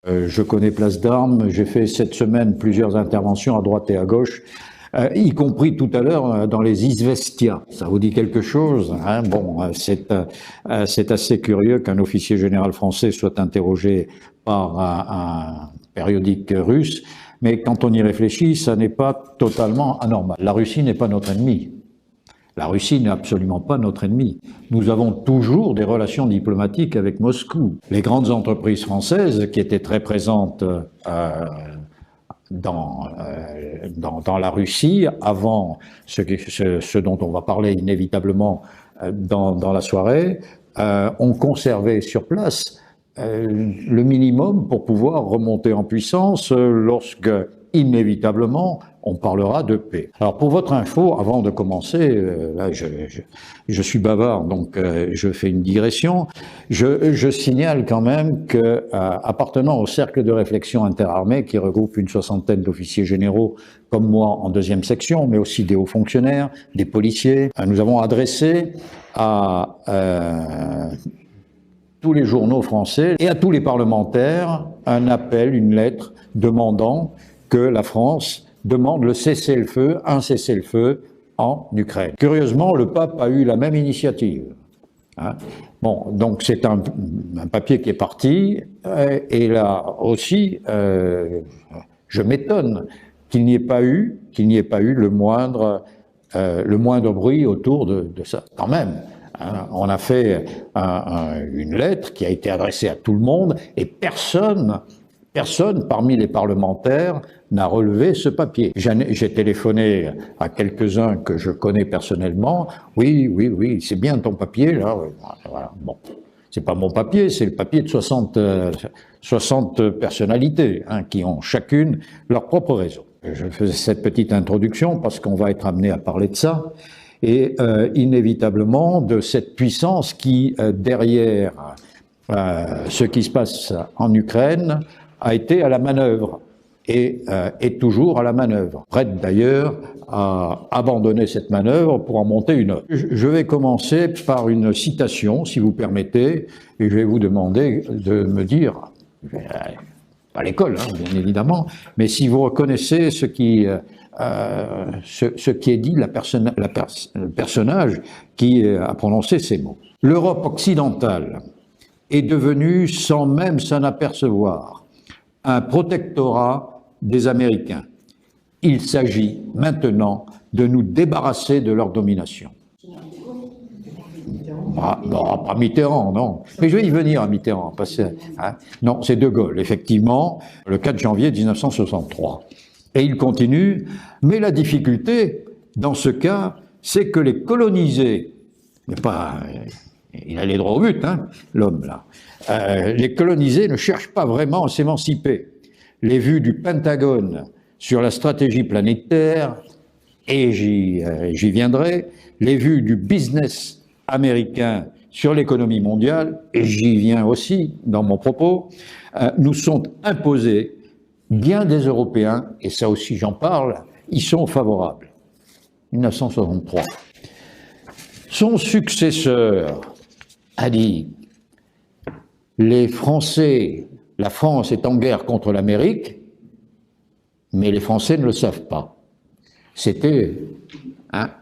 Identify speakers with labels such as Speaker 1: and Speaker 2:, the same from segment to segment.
Speaker 1: Je connais Place d'Armes, j'ai fait cette semaine plusieurs interventions à droite et à gauche, y compris tout à l'heure dans les Izvestia. Ça vous dit quelque chose, hein? Bon, c'est assez curieux qu'un officier général français soit interrogé par un périodique russe, mais quand on y réfléchit, ça n'est pas totalement anormal. La Russie n'est pas notre ennemi. La Russie n'est absolument pas notre ennemi. Nous avons toujours des relations diplomatiques avec Moscou. Les grandes entreprises françaises qui étaient très présentes dans la Russie avant ce dont on va parler inévitablement dans la soirée, ont conservé sur place le minimum pour pouvoir remonter en puissance lorsque, inévitablement, on parlera de paix. Alors pour votre info, avant de commencer, là je suis bavard, donc je fais une digression. Je signale quand même que, appartenant au cercle de réflexion interarmée qui regroupe une soixantaine d'officiers généraux comme moi en deuxième section, mais aussi des hauts fonctionnaires, des policiers, nous avons adressé à tous les journaux français et à tous les parlementaires un appel, une lettre demandant que la France demande le cessez-le-feu, un cessez-le-feu en Ukraine. Curieusement, le pape a eu la même initiative. Hein. Bon, donc c'est un papier qui est parti, et là aussi, je m'étonne qu'il n'y ait pas eu le moindre bruit autour de ça. Quand même. Hein, on a fait une lettre qui a été adressée à tout le monde et personne parmi les parlementaires n'a relevé ce papier. J'ai téléphoné à quelques-uns que je connais personnellement. Oui, c'est bien ton papier, là. Voilà. Bon, c'est pas mon papier, c'est le papier de 60 personnalités, hein, qui ont chacune leur propre raison. Je faisais cette petite introduction parce qu'on va être amené à parler de ça. Et inévitablement de cette puissance qui, derrière ce qui se passe en Ukraine, a été à la manœuvre et est toujours à la manœuvre. Prête d'ailleurs à abandonner cette manœuvre pour en monter une autre. Je vais commencer par une citation, si vous permettez, et je vais vous demander de me dire, pas l'école, hein, bien évidemment, mais si vous reconnaissez ce qui est dit, le personnage qui a prononcé ces mots. L'Europe occidentale est devenue, sans même s'en apercevoir, un protectorat des Américains. Il s'agit maintenant de nous débarrasser de leur domination. Non, pas Mitterrand, non. Mais je vais y venir à Mitterrand. Parce que, hein, non, c'est De Gaulle, effectivement, le 4 janvier 1963. Et il continue, mais la difficulté, dans ce cas, c'est que les colonisés, mais pas, il allait droit au but, hein, l'homme là, les colonisés ne cherchent pas vraiment à s'émanciper. Les vues du Pentagone sur la stratégie planétaire, et j'y viendrai, les vues du business américain sur l'économie mondiale, et j'y viens aussi dans mon propos, nous sont imposés. Bien des Européens, et ça aussi j'en parle, y sont favorables. 1963. Son successeur a dit « Les Français, la France est en guerre contre l'Amérique, mais les Français ne le savent pas. » C'était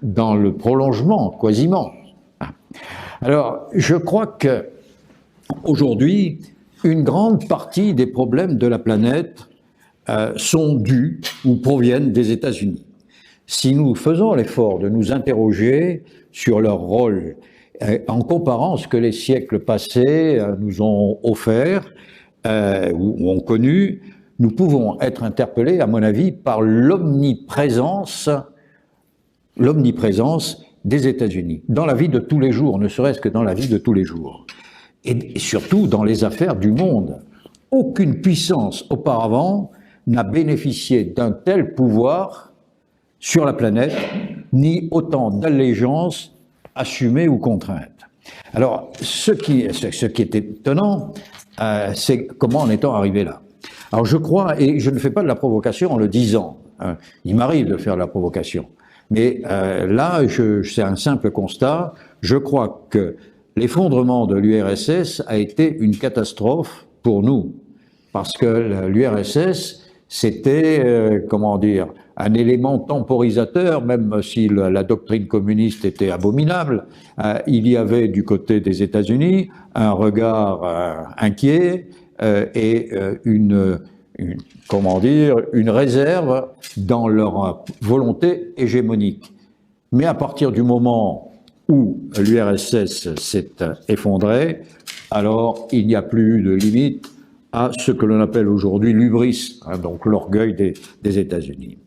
Speaker 1: dans le prolongement, quasiment. Alors, je crois que aujourd'hui, une grande partie des problèmes de la planète sont dus ou proviennent des États-Unis. Si nous faisons l'effort de nous interroger sur leur rôle, en comparant ce que les siècles passés nous ont offert ou ont connu, nous pouvons être interpellés, à mon avis, par l'omniprésence des États-Unis, dans la vie de tous les jours, ne serait-ce que dans la vie de tous les jours, et surtout dans les affaires du monde. Aucune puissance auparavant n'a bénéficié d'un tel pouvoir sur la planète, ni autant d'allégeances assumées ou contraintes. Alors, ce qui est étonnant, c'est comment en est-on arrivé là. Alors je crois, et je ne fais pas de la provocation en le disant, il m'arrive de faire de la provocation, mais là, c'est un simple constat, je crois que l'effondrement de l'URSS a été une catastrophe pour nous, parce que l'URSS, c'était, comment dire, un élément temporisateur, même si la doctrine communiste était abominable. Il y avait du côté des États-Unis un regard inquiet et comment dire, une réserve dans leur volonté hégémonique. Mais à partir du moment où l'URSS s'est effondrée, alors il n'y a plus de limite à ce que l'on appelle aujourd'hui l'hubris, hein, donc l'orgueil des États-Unis.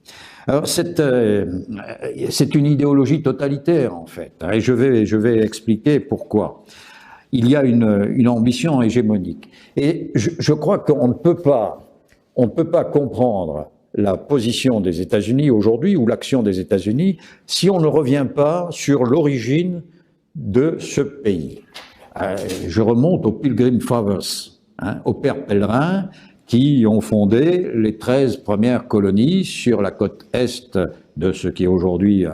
Speaker 1: Alors c'est une idéologie totalitaire en fait, hein, et je vais expliquer pourquoi. Il y a une ambition hégémonique, et je crois qu'on ne peut pas comprendre la position des États-Unis aujourd'hui ou l'action des États-Unis si on ne revient pas sur l'origine de ce pays. Je remonte aux Pilgrim Fathers, hein, aux pères pèlerins qui ont fondé les 13 premières colonies sur la côte est de ce qui est aujourd'hui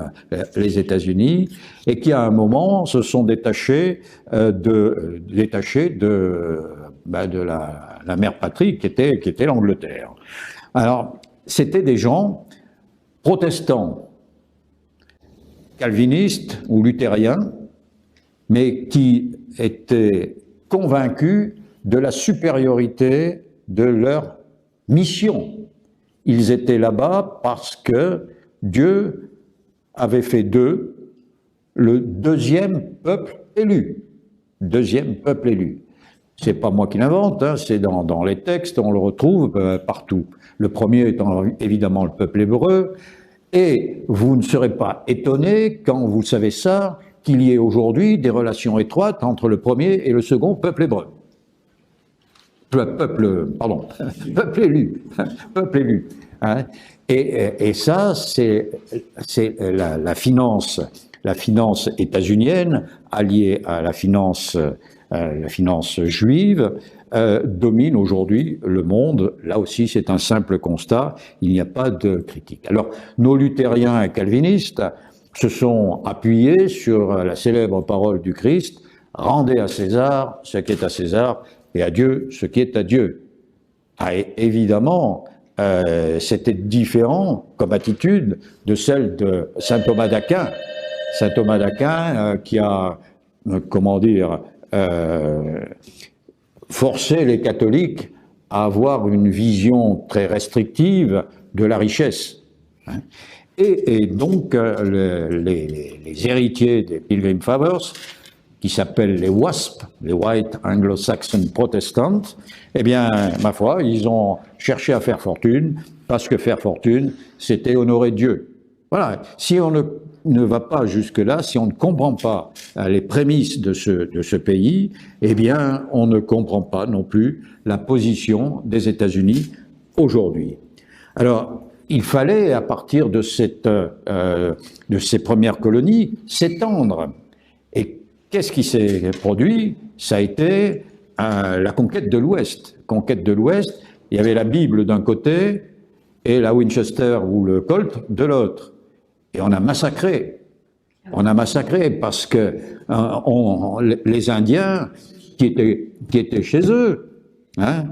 Speaker 1: les États-Unis, et qui à un moment se sont détachés de la mère patrie qui était l'Angleterre. Alors, c'était des gens protestants, calvinistes ou luthériens, mais qui étaient convaincus de la supériorité de leur mission. Ils étaient là-bas parce que Dieu avait fait d'eux le deuxième peuple élu. Deuxième peuple élu. C'est pas moi qui l'invente, hein, c'est dans les textes, on le retrouve partout. Le premier étant évidemment le peuple hébreu, et vous ne serez pas étonnés quand vous savez ça, qu'il y ait aujourd'hui des relations étroites entre le premier et le second peuple hébreu. Peuple élu, peuple élu. Hein. Et ça, c'est la finance états-unienne alliée à la finance juive domine aujourd'hui le monde. Là aussi, c'est un simple constat. Il n'y a pas de critique. Alors, nos luthériens et calvinistes se sont appuyés sur la célèbre parole du Christ: rendez à César ce qui est à César et à Dieu ce qui est à Dieu. Ah, et évidemment, c'était différent comme attitude de celle de saint Thomas d'Aquin. Saint Thomas d'Aquin qui a, comment dire, forcé les catholiques à avoir une vision très restrictive de la richesse. Hein. Et donc, les héritiers des Pilgrim Fathers, qui s'appellent les WASP, les White Anglo-Saxon Protestants, eh bien, ma foi, ils ont cherché à faire fortune, parce que faire fortune, c'était honorer Dieu. Voilà, si on ne va pas jusque-là, si on ne comprend pas les prémices de ce pays, eh bien, on ne comprend pas non plus la position des États-Unis aujourd'hui. Alors, il fallait, à partir de ces premières colonies, s'étendre. Et qu'est-ce qui s'est produit? Ça a été la conquête de l'Ouest. Conquête de l'Ouest, il y avait la Bible d'un côté et la Winchester ou le Colt de l'autre. Et on a massacré. On a massacré parce que les Indiens qui étaient chez eux, hein,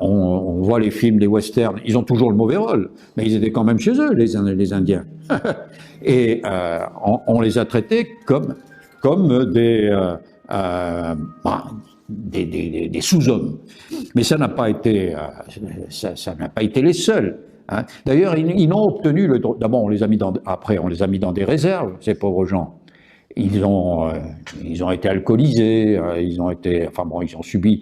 Speaker 1: on voit les films des westerns, ils ont toujours le mauvais rôle, mais ils étaient quand même chez eux, les Indiens. Et on les a traités comme des sous-hommes. Mais ça n'a pas été les seuls. Hein. D'ailleurs, ils n'ont obtenu le droit. D'abord, on les a mis dans des réserves, ces pauvres gens. Ils ont été alcoolisés, ils ont subi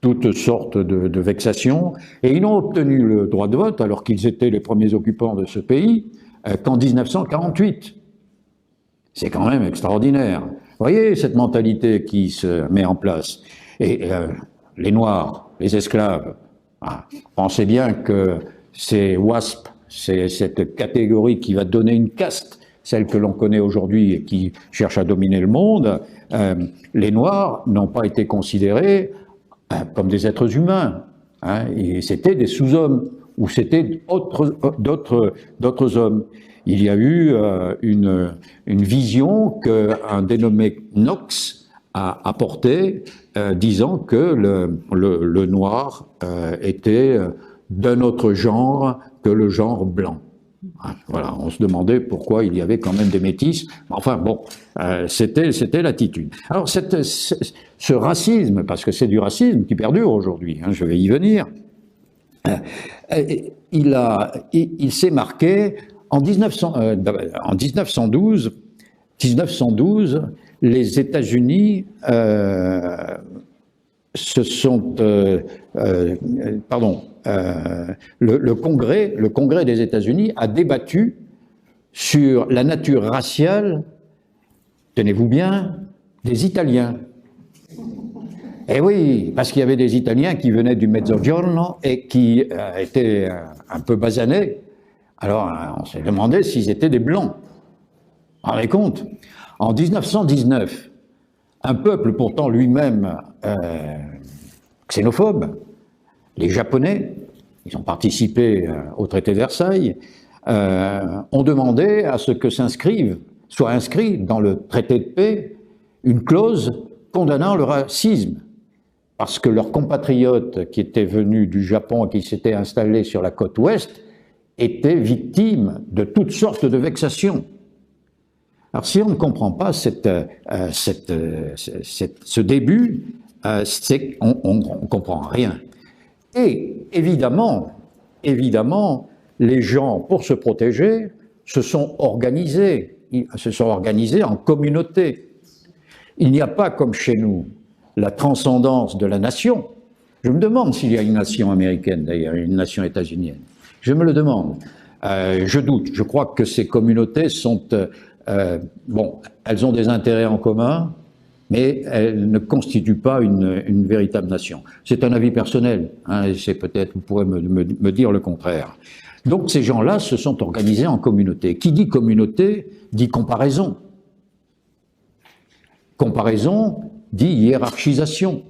Speaker 1: toutes sortes de vexations, et ils n'ont obtenu le droit de vote, alors qu'ils étaient les premiers occupants de ce pays, qu'en 1948. C'est quand même extraordinaire. Vous voyez cette mentalité qui se met en place. Et les Noirs, les esclaves, pensez bien que ces WASP, c'est cette catégorie qui va donner une caste, celle que l'on connaît aujourd'hui et qui cherche à dominer le monde. Les Noirs n'ont pas été considérés comme des êtres humains. Hein, et c'était des sous-hommes, ou c'était d'autres hommes. Il y a eu une vision qu'un dénommé Knox a apporté, disant que le noir était d'un autre genre que le genre blanc. Voilà, on se demandait pourquoi il y avait quand même des métis. Enfin bon, c'était l'attitude. Alors ce racisme, parce que c'est du racisme qui perdure aujourd'hui, hein, je vais y venir, il s'est marqué en 1912, les États-Unis le Congrès des États-Unis a débattu sur la nature raciale, tenez-vous bien, des Italiens. Eh oui, parce qu'il y avait des Italiens qui venaient du Mezzogiorno et qui étaient un peu basanés. Alors, on s'est demandé s'ils étaient des Blancs. Vous vous rendez compte? En 1919, un peuple pourtant lui-même xénophobe, les Japonais, ils ont participé au traité de Versailles, ont demandé à ce que soit inscrit dans le traité de paix une clause condamnant le racisme, parce que leurs compatriotes qui étaient venus du Japon et qui s'étaient installés sur la côte ouest étaient victimes de toutes sortes de vexations. Alors si on ne comprend pas ce début, on ne comprend rien. Et évidemment, les gens, pour se protéger, se sont organisés en communauté. Il n'y a pas, comme chez nous, la transcendance de la nation. Je me demande s'il y a une nation américaine, d'ailleurs, une nation états-unienne. Je me le demande. Je doute. Je crois que ces communautés sont... elles ont des intérêts en commun, mais elles ne constituent pas une véritable nation. C'est un avis personnel, hein, et c'est peut-être, vous pourrez me dire le contraire. Donc ces gens-là se sont organisés en communauté. Qui dit communauté dit comparaison. Comparaison dit hiérarchisation.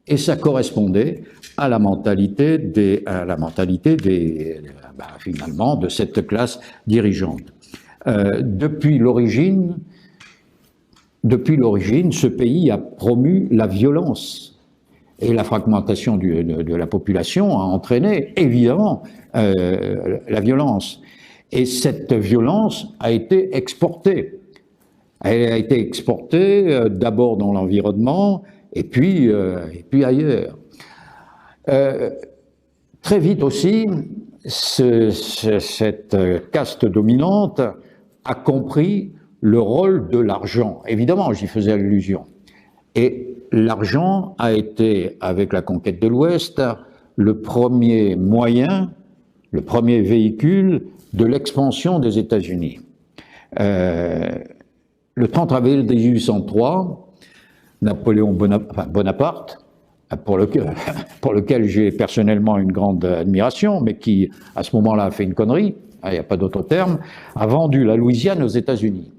Speaker 1: Et ça correspondait à la mentalité finalement, de cette classe dirigeante. Depuis l'origine, ce pays a promu la violence. Et la fragmentation de la population a entraîné, évidemment, la violence. Et cette violence a été exportée. Elle a été exportée d'abord dans l'environnement, et puis ailleurs. Très vite aussi, cette caste dominante a compris le rôle de l'argent. Évidemment, j'y faisais allusion. Et l'argent a été, avec la conquête de l'Ouest, le premier moyen, le premier véhicule de l'expansion des États-Unis. Le 30 avril 1803, Napoléon Bonaparte, pour lequel j'ai personnellement une grande admiration, mais qui, à ce moment-là, a fait une connerie, il n'y a pas d'autre terme, a vendu la Louisiane aux États-Unis.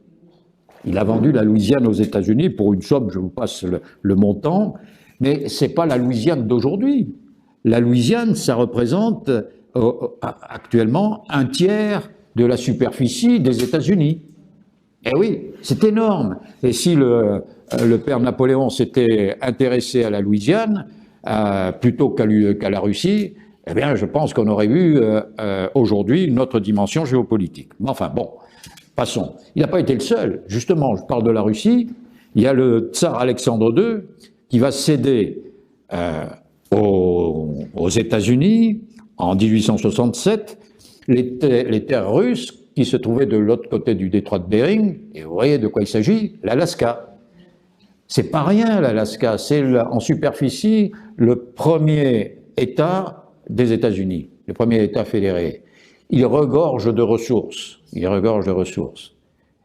Speaker 1: Il a vendu la Louisiane aux États-Unis pour une somme, je vous passe le montant, mais ce n'est pas la Louisiane d'aujourd'hui. La Louisiane, ça représente actuellement un tiers de la superficie des États-Unis. Eh oui, c'est énorme. Et si le père Napoléon s'était intéressé à la Louisiane plutôt qu'à la Russie, eh bien, je pense qu'on aurait vu aujourd'hui une autre dimension géopolitique. Mais enfin, bon, passons. Il n'a pas été le seul. Justement, je parle de la Russie. Il y a le tsar Alexandre II qui va céder aux États-Unis en 1867 les terres russes qui se trouvaient de l'autre côté du détroit de Bering. Et vous voyez de quoi il s'agit, l'Alaska. C'est pas rien, l'Alaska. C'est en superficie le premier État des États-Unis, le premier État fédéré. Il regorge de ressources.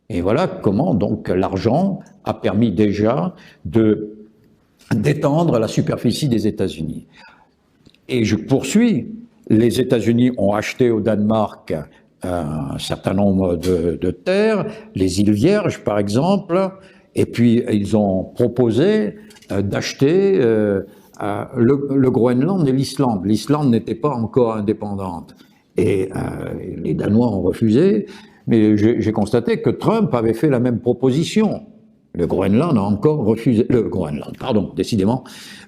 Speaker 1: Et voilà comment donc l'argent a permis déjà d'étendre la superficie des États-Unis. Et je poursuis. Les États-Unis ont acheté au Danemark un certain nombre de terres, les îles Vierges par exemple, et puis ils ont proposé d'acheter le Groenland et l'Islande. L'Islande n'était pas encore indépendante. Et les Danois ont refusé, mais j'ai constaté que Trump avait fait la même proposition. Le Groenland a encore refusé, le Groenland, pardon, décidément,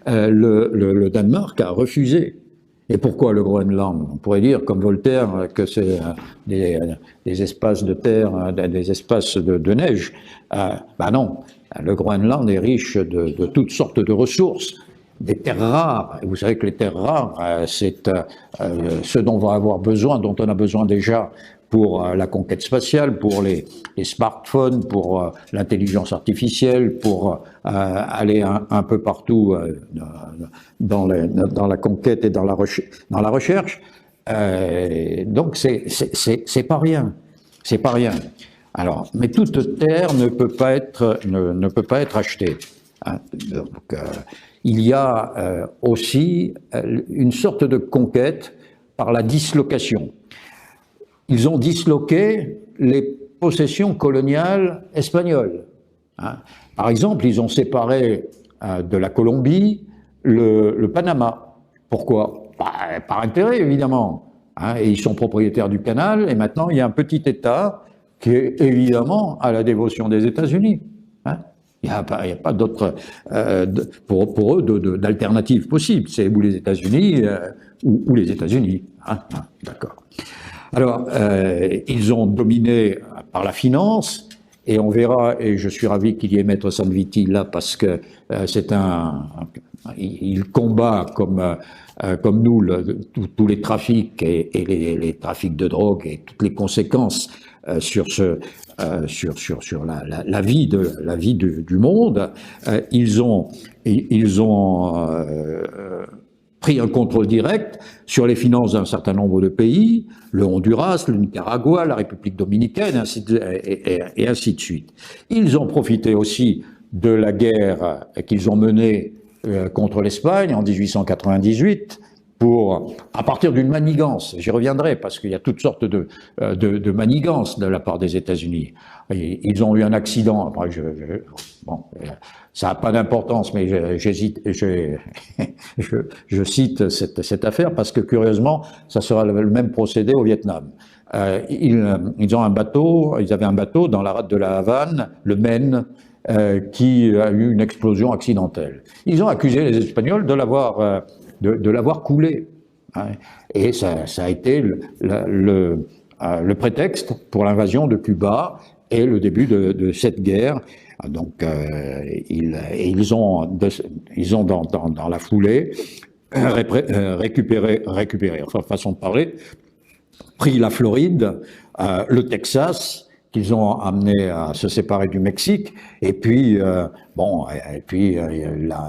Speaker 1: le Danemark a refusé. Et pourquoi le Groenland? On pourrait dire, comme Voltaire, que c'est des espaces de terre, des espaces de neige. Ben non, le Groenland est riche de toutes sortes de ressources, des terres rares. Et vous savez que les terres rares, c'est ce dont on va avoir besoin, dont on a besoin déjà pour la conquête spatiale, pour les smartphones, pour l'intelligence artificielle, pour aller un peu partout dans la conquête et dans la recherche. Donc c'est pas rien, c'est pas rien. Alors, mais toute terre ne peut pas être achetée. Hein. Donc, il y a aussi une sorte de conquête par la dislocation. Ils ont disloqué les possessions coloniales espagnoles. Hein. Par exemple, ils ont séparé de la Colombie le Panama. Pourquoi? Par intérêt, évidemment. Hein. Et ils sont propriétaires du canal, et maintenant il y a un petit État qui est évidemment à la dévotion des États-Unis. Hein. Il n'y a pas d'autre, pour eux, d'alternative possible. C'est ou les États-Unis ou les États-Unis. Hein. D'accord. Alors, ils ont dominé par la finance, et on verra, et je suis ravi qu'il y ait Maître Sanviti là, parce que il combat comme nous tous les trafics et les trafics de drogue et toutes les conséquences sur la vie du monde. Ils ont pris un contrôle direct sur les finances d'un certain nombre de pays, le Honduras, le Nicaragua, la République dominicaine, et ainsi de suite. Ils ont profité aussi de la guerre qu'ils ont menée contre l'Espagne en 1898 à partir d'une manigance, j'y reviendrai parce qu'il y a toutes sortes de manigances de la part des États-Unis. Ils ont eu un accident, après bon, ça n'a pas d'importance, mais je cite cette affaire parce que curieusement, ça sera le même procédé au Vietnam. Ils avaient un bateau dans la rade de la Havane, le Maine, qui a eu une explosion accidentelle. Ils ont accusé les Espagnols de l'avoir coulé. Hein, et ça a été le prétexte pour l'invasion de Cuba et le début de cette guerre. Donc, ils ont dans la foulée récupéré, enfin façon de parler, pris la Floride, le Texas, qu'ils ont amené à se séparer du Mexique, et puis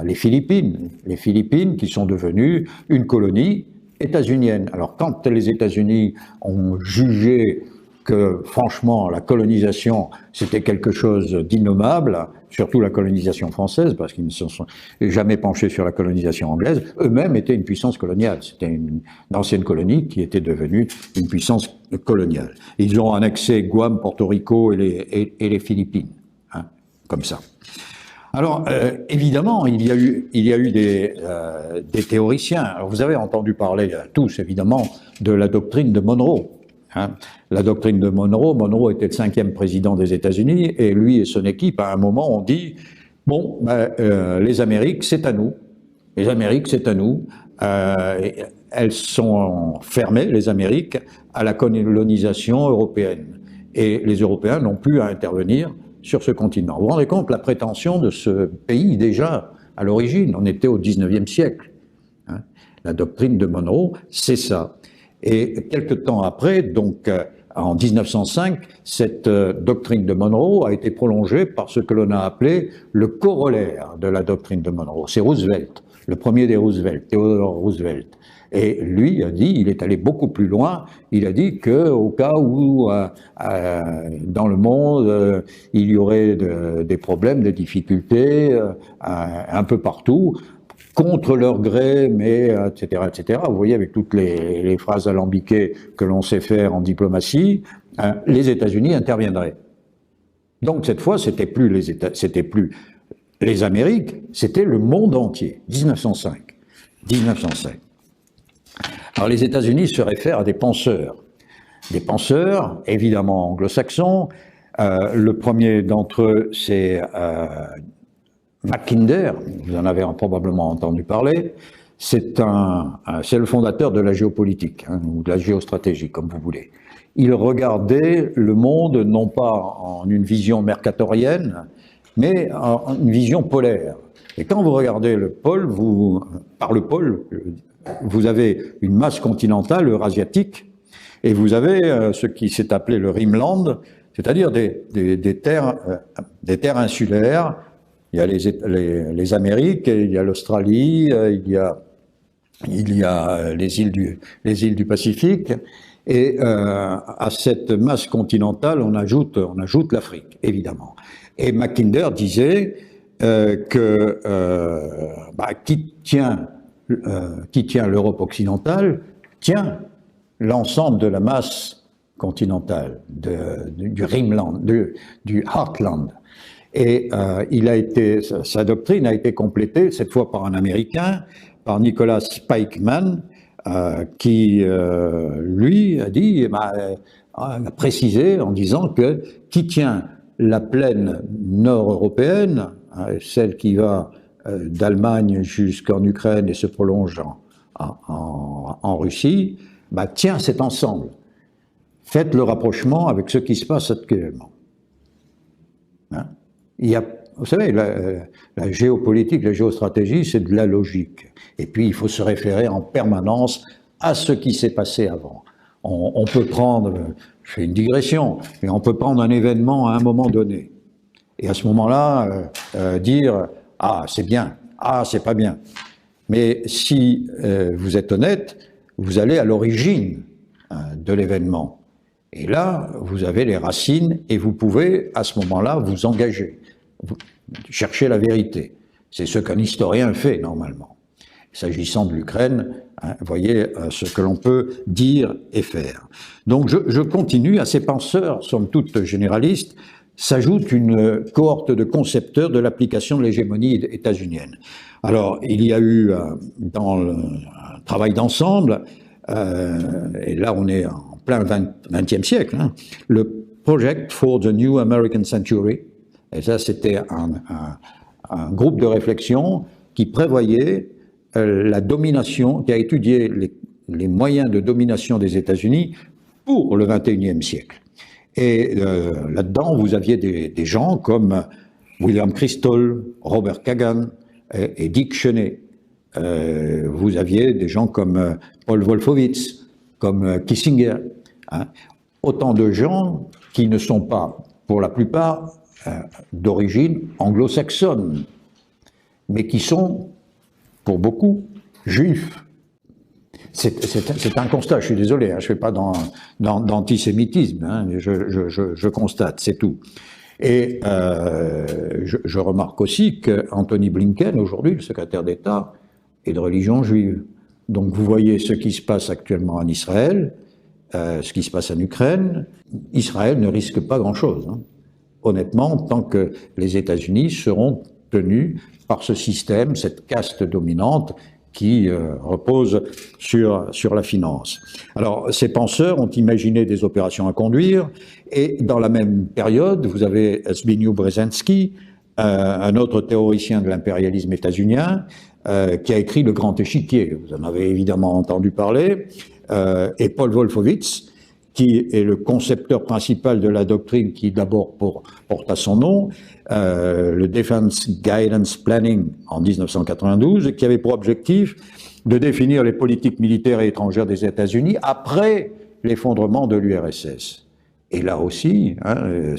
Speaker 1: les Philippines qui sont devenues une colonie états-unienne. Alors quand les États-Unis ont jugé que franchement la colonisation c'était quelque chose d'innommable, surtout la colonisation française, parce qu'ils ne se sont jamais penchés sur la colonisation anglaise, eux-mêmes étaient une puissance coloniale. C'était une ancienne colonie qui était devenue une puissance coloniale. Ils ont annexé Guam, Porto Rico et les Philippines, hein, comme ça. Alors, évidemment, il y a eu des théoriciens. Alors, vous avez entendu parler tous, évidemment, de la doctrine de Monroe. Hein. La doctrine de Monroe était le 5e président des États-Unis, et lui et son équipe, à un moment, ont dit « Bon, les Amériques, c'est à nous. Les Amériques, c'est à nous. Elles sont fermées, les Amériques, à la colonisation européenne. Et les Européens n'ont plus à intervenir sur ce continent. » Vous vous rendez compte la prétention de ce pays, déjà, à l'origine, on était au 19e siècle. Hein. La doctrine de Monroe, c'est ça. Et quelque temps après, donc en 1905, cette doctrine de Monroe a été prolongée par ce que l'on a appelé le corollaire de la doctrine de Monroe. C'est Roosevelt, le premier des Roosevelt, Theodore Roosevelt. Et lui a dit, il est allé beaucoup plus loin, il a dit qu'au cas où dans le monde il y aurait des problèmes, des difficultés un peu partout, contre leur gré, mais etc., etc. Vous voyez, avec toutes les phrases alambiquées que l'on sait faire en diplomatie, les États-Unis interviendraient. Donc cette fois, c'était plus les Amériques, c'était le monde entier. 1905. Alors les États-Unis se réfèrent à des penseurs évidemment anglo-saxons, Le premier d'entre eux, c'est Mackinder, vous en avez probablement entendu parler. C'est le fondateur de la géopolitique, hein, ou de la géostratégie, comme vous voulez. Il regardait le monde non pas en une vision mercatorienne, mais en une vision polaire. Et quand vous regardez le pôle, par le pôle, vous avez une masse continentale eurasiatique, et vous avez ce qui s'est appelé le Rimland, c'est-à-dire des terres insulaires. Il y a les Amériques, il y a l'Australie, il y a les îles du Pacifique, et à cette masse continentale, on ajoute l'Afrique, évidemment. Et Mackinder disait qui tient l'Europe occidentale tient l'ensemble de la masse continentale, du Rimland, du Heartland. Et sa doctrine a été complétée, cette fois par un Américain, par Nicholas Spykman, qui, lui, a précisé en disant que qui tient la plaine nord-européenne, celle qui va d'Allemagne jusqu'en Ukraine et se prolonge en Russie, tient cet ensemble. Faites le rapprochement avec ce qui se passe actuellement. Hein? Vous savez, la géopolitique, la géostratégie, c'est de la logique. Et puis, il faut se référer en permanence à ce qui s'est passé avant. On peut prendre, je fais une digression, mais on peut prendre un événement à un moment donné. Et à ce moment-là, dire « Ah, c'est bien. Ah, c'est pas bien. » Mais si vous êtes honnête, vous allez à l'origine de l'événement. Et là, vous avez les racines et vous pouvez, à ce moment-là, vous engager, chercher la vérité. C'est ce qu'un historien fait, normalement. S'agissant de l'Ukraine, voyez ce que l'on peut dire et faire. Donc, je continue. À ces penseurs, somme toute généralistes, s'ajoute une cohorte de concepteurs de l'application de l'hégémonie états-unienne. Alors, il y a eu, dans le travail d'ensemble, et là on est en plein XXe siècle, hein, le Project for the New American Century, et ça c'était un groupe de réflexion qui prévoyait la domination, qui a étudié les moyens de domination des États-Unis pour le XXIe siècle. Et là-dedans, vous aviez des gens comme William Kristol, Robert Kagan et Dick Cheney. Vous aviez des gens comme Paul Wolfowitz, comme Kissinger. Hein. Autant de gens qui ne sont pas, pour la plupart, d'origine anglo-saxonne, mais qui sont, pour beaucoup, juifs. C'est un constat, je suis désolé, hein, je ne fais pas d'antisémitisme, hein, je constate, c'est tout. Et je remarque aussi qu'Anthony Blinken, aujourd'hui, le secrétaire d'État, est de religion juive. Donc vous voyez ce qui se passe actuellement en Israël, ce qui se passe en Ukraine. Israël ne risque pas grand-chose, hein, honnêtement, tant que les États-Unis seront tenus par ce système, cette caste dominante, qui repose sur la finance. Alors, ces penseurs ont imaginé des opérations à conduire, et dans la même période, vous avez Zbigniew Brzezinski, un autre théoricien de l'impérialisme états-unien, qui a écrit Le Grand Échiquier, vous en avez évidemment entendu parler, et Paul Wolfowitz, qui est le concepteur principal de la doctrine qui d'abord porte à son nom, le Defense Guidance Planning en 1992, qui avait pour objectif de définir les politiques militaires et étrangères des États-Unis après l'effondrement de l'URSS. Et là aussi, hein,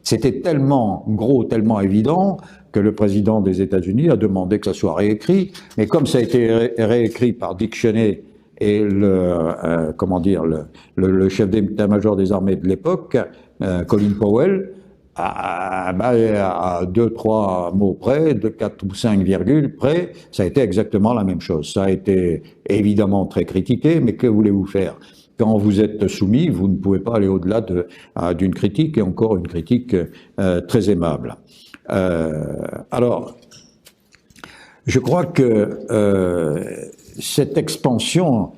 Speaker 1: c'était tellement gros, tellement évident que le président des États-Unis a demandé que ça soit réécrit, mais comme ça a été réécrit par Dick Cheney et le chef d'état-major des armées de l'époque, Colin Powell, à 2-3 mots près, de 4 ou 5 virgules près, ça a été exactement la même chose. Ça a été évidemment très critiqué, mais que voulez-vous faire? Quand vous êtes soumis, vous ne pouvez pas aller au-delà d'une critique, et encore une critique très aimable. Alors, je crois que cette expansion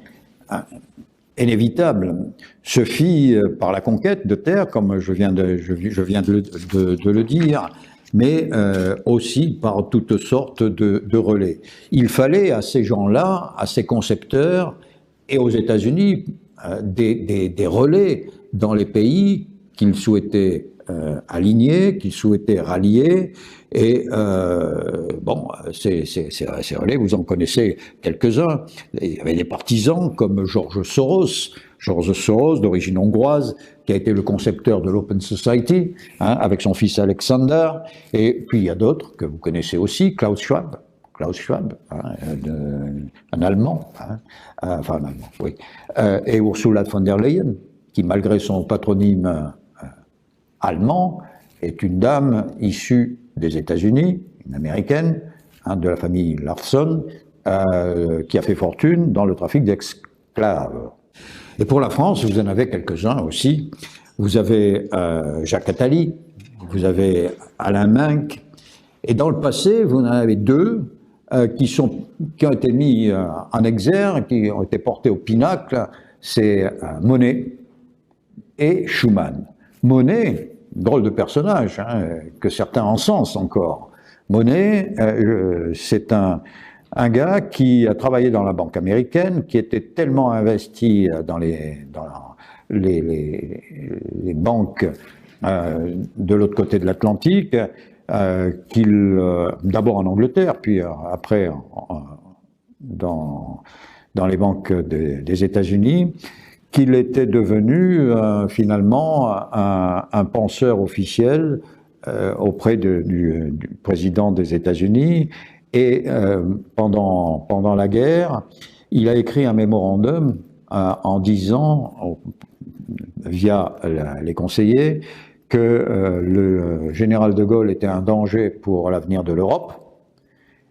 Speaker 1: inévitable se fit par la conquête de terre, comme je viens de le dire, mais aussi par toutes sortes de relais. Il fallait à ces gens-là, à ces concepteurs, et aux États-Unis, des relais dans les pays qu'ils souhaitaient aligner, qu'ils souhaitaient rallier. Et bon, ces relais, vous en connaissez quelques-uns. Il y avait des partisans comme George Soros, d'origine hongroise, qui a été le concepteur de l'Open Society, avec son fils Alexander. Et puis il y a d'autres que vous connaissez aussi, Klaus Schwab, un Allemand, enfin un Allemand, oui, et Ursula von der Leyen, qui malgré son patronyme allemand, est une dame issue des États-Unis, une américaine, de la famille Larson, qui a fait fortune dans le trafic d'esclaves. Et pour la France, vous en avez quelques-uns aussi. Vous avez Jacques Attali, vous avez Alain Menck, et dans le passé, vous en avez deux qui ont été mis en exergue, qui ont été portés au pinacle, c'est Monet et Schuman. Monet, drôle de personnage, que certains encensent encore. Monet, c'est un gars qui a travaillé dans la banque américaine, qui était tellement investi dans les banques de l'autre côté de l'Atlantique, d'abord en Angleterre, puis après dans les banques des États-Unis, qu'il était devenu finalement un penseur officiel auprès du président des États-Unis. Et pendant la guerre, il a écrit un mémorandum en disant, via les conseillers, que le général de Gaulle était un danger pour l'avenir de l'Europe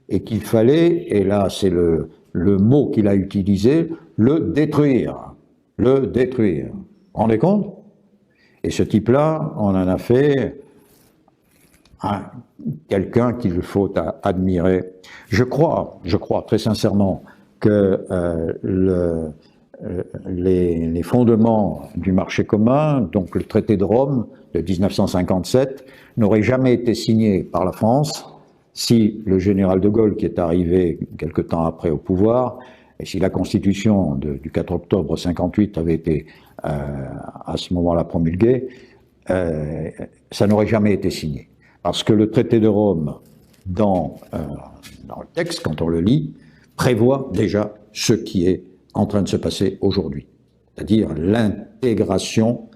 Speaker 1: et qu'il fallait, et là c'est le mot qu'il a utilisé, le détruire. Le détruire. Vous vous rendez compte? Et ce type-là, on en a fait quelqu'un qu'il faut admirer. Je crois très sincèrement que les fondements du marché commun, donc le traité de Rome de 1957, n'auraient jamais été signés par la France si le général de Gaulle, qui est arrivé quelque temps après au pouvoir, et si la Constitution du 4 octobre 58 avait été à ce moment-là promulguée, ça n'aurait jamais été signé. Parce que le traité de Rome, dans le texte, quand on le lit, prévoit déjà ce qui est en train de se passer aujourd'hui. C'est-à-dire l'intégration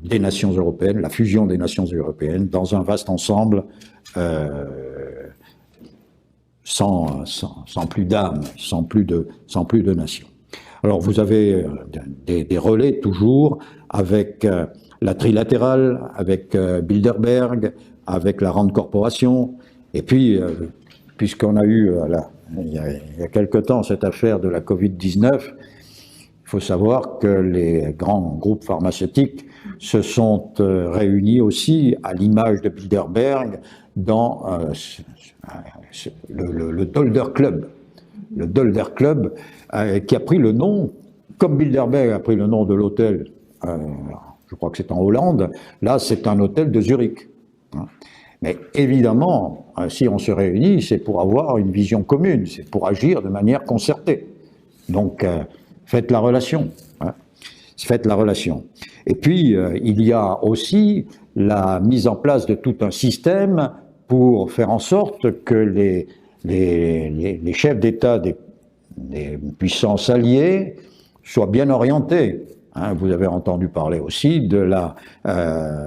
Speaker 1: des nations européennes, la fusion des nations européennes dans un vaste ensemble sans plus d'âme, sans plus de nations. Alors vous avez des relais toujours avec la trilatérale, avec Bilderberg, avec la Rand Corporation, et puis puisqu'on a eu il y a quelque temps cette affaire de la Covid-19, il faut savoir que les grands groupes pharmaceutiques se sont réunis aussi, à l'image de Bilderberg, dans le Dolder Club. Le Dolder Club qui a pris le nom, comme Bilderberg a pris le nom de l'hôtel, je crois que c'est en Hollande, là c'est un hôtel de Zurich. Mais évidemment, si on se réunit, c'est pour avoir une vision commune, c'est pour agir de manière concertée. Donc, faites la relation. Faites la relation. Et puis, il y a aussi la mise en place de tout un système pour faire en sorte que les chefs d'État des puissances alliées soient bien orientés. Vous avez entendu parler aussi de la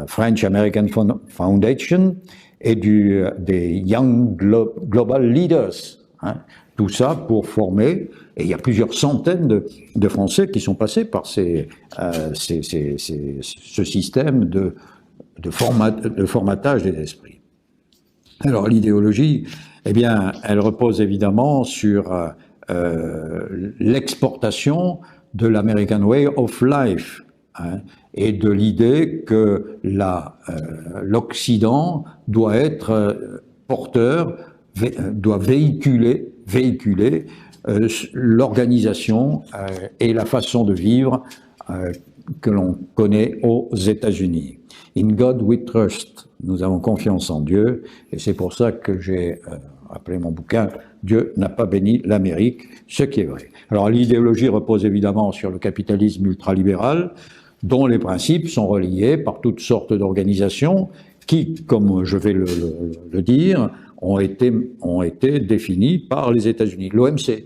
Speaker 1: French American Foundation et des Young Global Leaders. Tout ça pour former, et il y a plusieurs centaines de Français qui sont passés par ce système de formatage des esprits. Alors l'idéologie, eh bien, elle repose évidemment sur l'exportation de l'American Way of Life, et de l'idée que l'Occident doit être porteur, doit véhiculer véhiculer l'organisation et la façon de vivre que l'on connaît aux États-Unis. In God we trust. Nous avons confiance en Dieu, et c'est pour ça que j'ai appelé mon bouquin « Dieu n'a pas béni l'Amérique », ce qui est vrai. Alors l'idéologie repose évidemment sur le capitalisme ultralibéral, dont les principes sont reliés par toutes sortes d'organisations qui, comme je vais le dire, ont été définis par les États-Unis. L'OMC,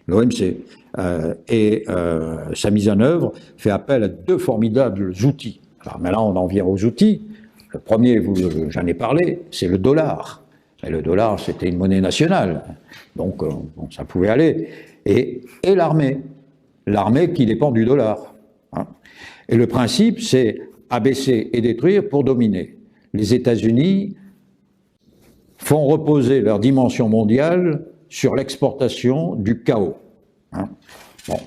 Speaker 1: l'OMC, sa mise en œuvre fait appel à deux formidables outils. Alors maintenant, on en vient aux outils. Le premier, j'en ai parlé, c'est le dollar. Et le dollar, c'était une monnaie nationale, donc bon, ça pouvait aller. Et l'armée, l'armée qui dépend du dollar. Et le principe, c'est abaisser et détruire pour dominer. Les États-Unis font reposer leur dimension mondiale sur l'exportation du chaos. Bon.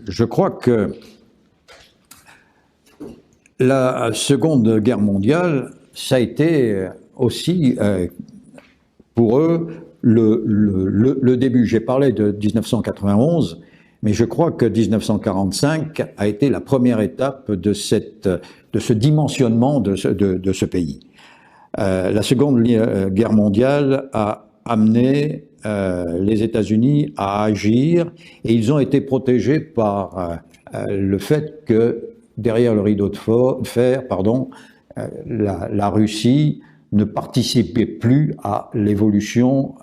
Speaker 1: Je crois que la Seconde Guerre mondiale, ça a été aussi pour eux le début. J'ai parlé de 1991, mais je crois que 1945 a été la première étape de ce dimensionnement de ce pays. La Seconde Guerre mondiale a amené les États-Unis à agir, et ils ont été protégés par le fait que derrière le rideau de fer, la Russie ne participait plus à l'évolution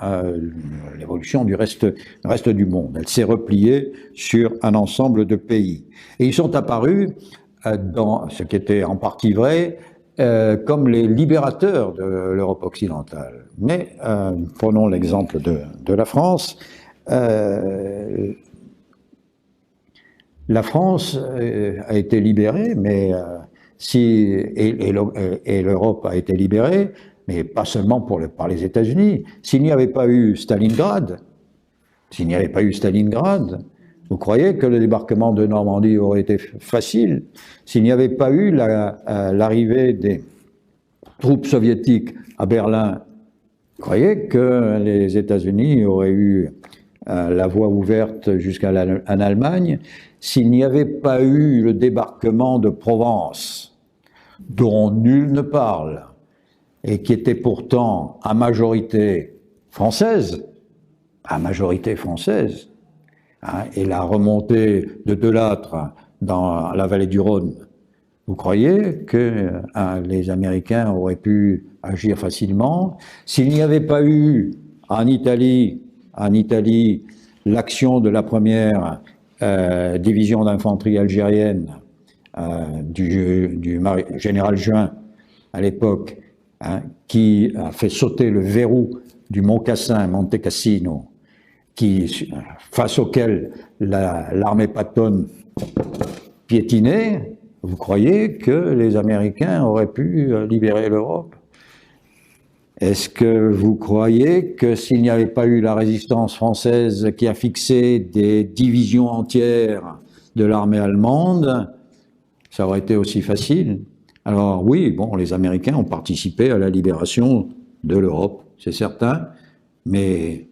Speaker 1: du reste du monde. Elle s'est repliée sur un ensemble de pays. Et ils sont apparus, dans ce qui était en partie vrai, comme les libérateurs de l'Europe occidentale. Mais prenons l'exemple de la France. La France a été libérée, mais et l'Europe a été libérée, mais pas seulement par les États-Unis. S'il n'y avait pas eu Stalingrad, vous croyez que le débarquement de Normandie aurait été facile? S'il n'y avait pas eu l'arrivée des troupes soviétiques à Berlin, vous croyez que les États-Unis auraient eu la voie ouverte jusqu'à l'Allemagne? S'il n'y avait pas eu le débarquement de Provence, dont nul ne parle, et qui était pourtant à majorité française, et la remontée de Delattre dans la vallée du Rhône, vous croyez que les Américains auraient pu agir facilement? S'il n'y avait pas eu en Italie, l'action de la première division d'infanterie algérienne du général Juin à l'époque, qui a fait sauter le verrou du Mont Cassin, Monte Cassino, face auquel l'armée pattonne piétinait, vous croyez que les Américains auraient pu libérer l'Europe? Est-ce que vous croyez que s'il n'y avait pas eu la résistance française qui a fixé des divisions entières de l'armée allemande, ça aurait été aussi facile? Alors oui, bon, les Américains ont participé à la libération de l'Europe, c'est certain, mais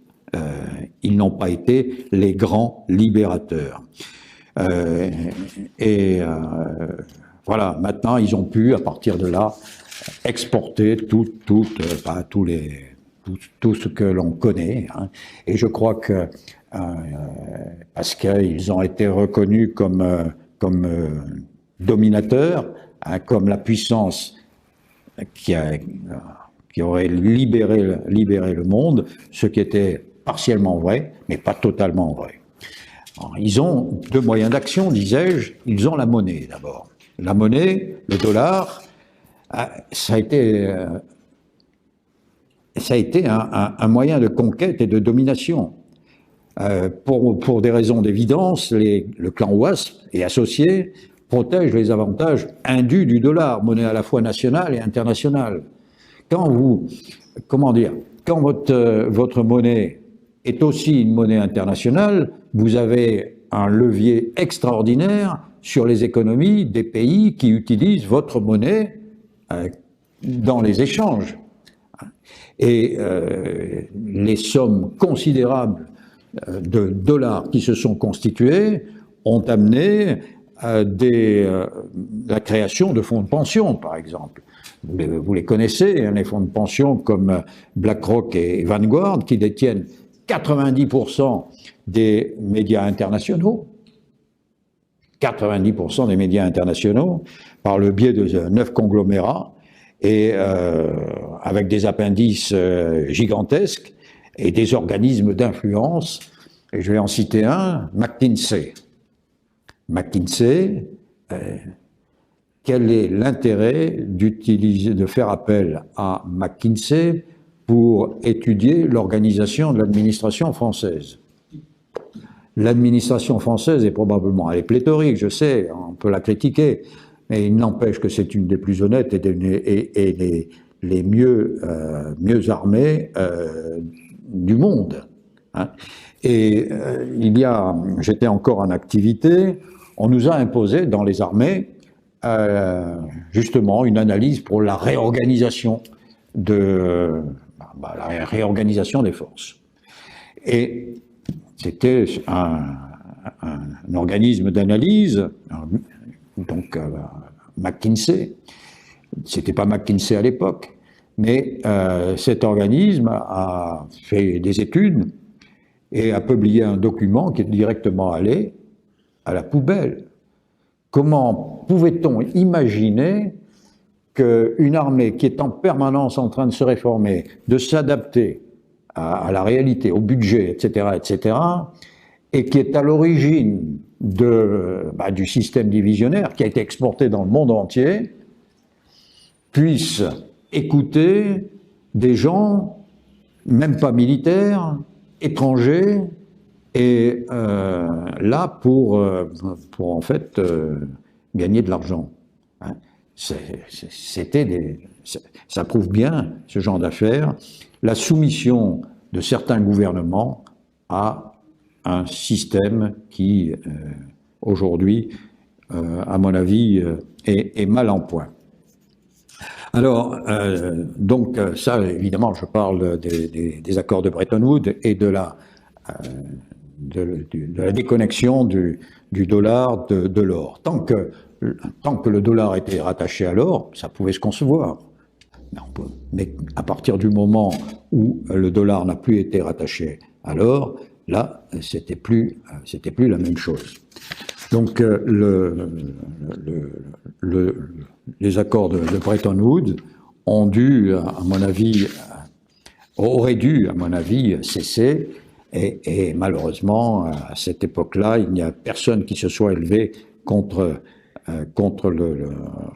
Speaker 1: ils n'ont pas été les grands libérateurs. Voilà, maintenant ils ont pu, à partir de là, exporter tout ce que l'on connaît. Et je crois que, parce qu'ils ont été reconnus comme dominateurs, comme la puissance qui aurait libéré le monde, ce qui était partiellement vrai, mais pas totalement vrai. Alors, ils ont deux moyens d'action, disais-je. Ils ont la monnaie, d'abord. La monnaie, le dollar, ça a été un moyen de conquête et de domination. Pour des raisons d'évidence, le clan WASP et associés protègent les avantages indus du dollar, monnaie à la fois nationale et internationale. Quand votre monnaie est aussi une monnaie internationale, vous avez un levier extraordinaire sur les économies des pays qui utilisent votre monnaie dans les échanges. Et les sommes considérables de dollars qui se sont constituées ont amené la création de fonds de pension, par exemple. Vous les connaissez, hein, les fonds de pension comme BlackRock et Vanguard, qui détiennent 90% des médias internationaux. 90% des médias internationaux, par le biais de 9 conglomérats, et avec des appendices gigantesques et des organismes d'influence. Et je vais en citer un, McKinsey. McKinsey, quel est l'intérêt de faire appel à McKinsey pour étudier l'organisation de l'administration française? L'administration française est probablement, elle est pléthorique, je sais, on peut la critiquer, mais il n'empêche que c'est une des plus honnêtes et les mieux armées du monde. Hein. Et j'étais encore en activité, on nous a imposé dans les armées justement une analyse pour la réorganisation des forces. Et c'était un organisme d'analyse, donc McKinsey. C'était pas McKinsey à l'époque, mais cet organisme a fait des études et a publié un document qui est directement allé à la poubelle. Comment pouvait-on imaginer qu'une armée qui est en permanence en train de se réformer, de s'adapter à la réalité, au budget, etc., et qui est à l'origine du système divisionnaire qui a été exporté dans le monde entier, puisse écouter des gens, même pas militaires, étrangers, et là pour en fait gagner de l'argent. Hein. Ça prouve bien, ce genre d'affaires, la soumission de certains gouvernements à un système qui, aujourd'hui, à mon avis, est mal en point. Alors, donc, ça, évidemment, je parle des accords de Bretton Woods et de la déconnexion du dollar de l'or. Tant que le dollar était rattaché à l'or, ça pouvait se concevoir. Mais à partir du moment où le dollar n'a plus été rattaché à l'or, là, c'était plus la même chose. Donc, les accords de Bretton Woods auraient dû, à mon avis, cesser. Et malheureusement, à cette époque-là, il n'y a personne qui se soit élevé contre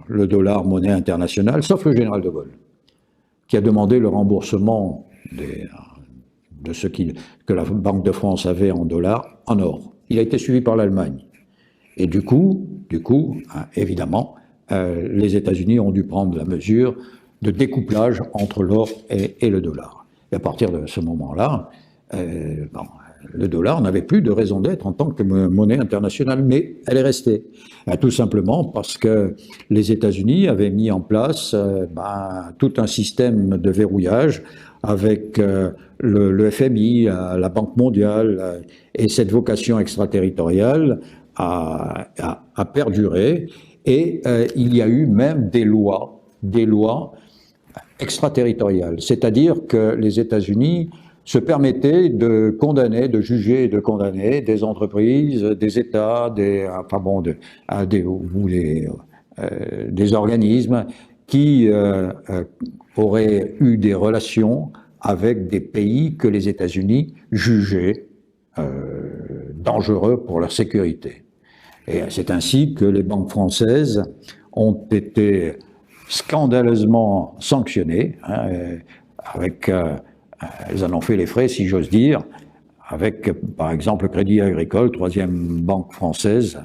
Speaker 1: le dollar monnaie internationale, sauf le général de Gaulle, qui a demandé le remboursement de ce que la Banque de France avait en dollars en or. Il a été suivi par l'Allemagne. Et du coup, évidemment, les États-Unis ont dû prendre la mesure de découplage entre l'or et le dollar. Et à partir de ce moment-là, le dollar n'avait plus de raison d'être en tant que monnaie internationale, mais elle est restée. Tout simplement parce que les États-Unis avaient mis en place tout un système de verrouillage avec le FMI, la Banque mondiale, et cette vocation extraterritoriale a perduré, et il y a eu même des lois extraterritoriales, c'est-à-dire que les États-Unis se permettaient de juger et de condamner des entreprises, des États, des organismes qui auraient eu des relations avec des pays que les États-Unis jugeaient dangereux pour leur sécurité. Et c'est ainsi que les banques françaises ont été scandaleusement sanctionnées, elles en ont fait les frais, si j'ose dire, avec, par exemple, le Crédit Agricole, troisième banque française,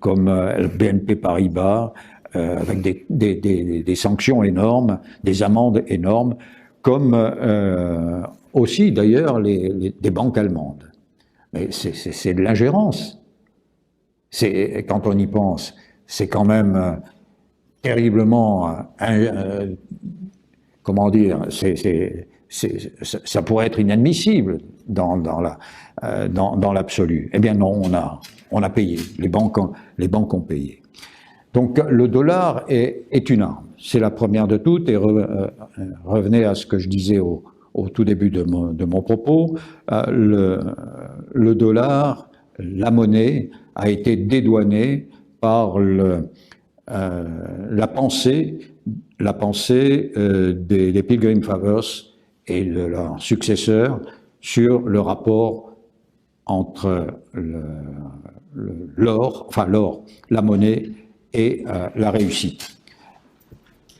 Speaker 1: comme le BNP Paribas, avec des sanctions énormes, des amendes énormes, comme aussi, d'ailleurs, des banques allemandes. Mais c'est de l'ingérence. Quand on y pense, c'est quand même terriblement comment dire, ça pourrait être inadmissible dans l'absolu. Eh bien non, on a payé. Les banques ont payé. Donc le dollar est une arme. C'est la première de toutes. Et revenez à ce que je disais au tout début de mon propos. Le dollar, la monnaie, a été dédouanée par la pensée des Pilgrim Fathers et de leurs successeurs sur le rapport entre l'or, la monnaie et la réussite.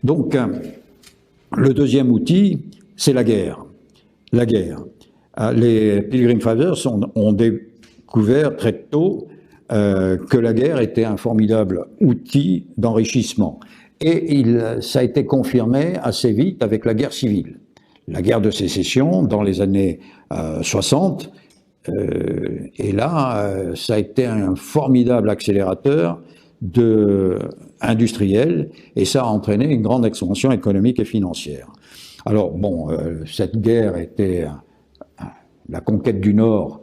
Speaker 1: Donc, le deuxième outil, c'est la guerre. La guerre. Les Pilgrim Fathers ont découvert très tôt que la guerre était un formidable outil d'enrichissement. Et ça a été confirmé assez vite avec la guerre civile. La guerre de sécession dans les années 60, et là, ça a été un formidable accélérateur industriel, et ça a entraîné une grande expansion économique et financière. Alors bon, cette guerre était la conquête du Nord,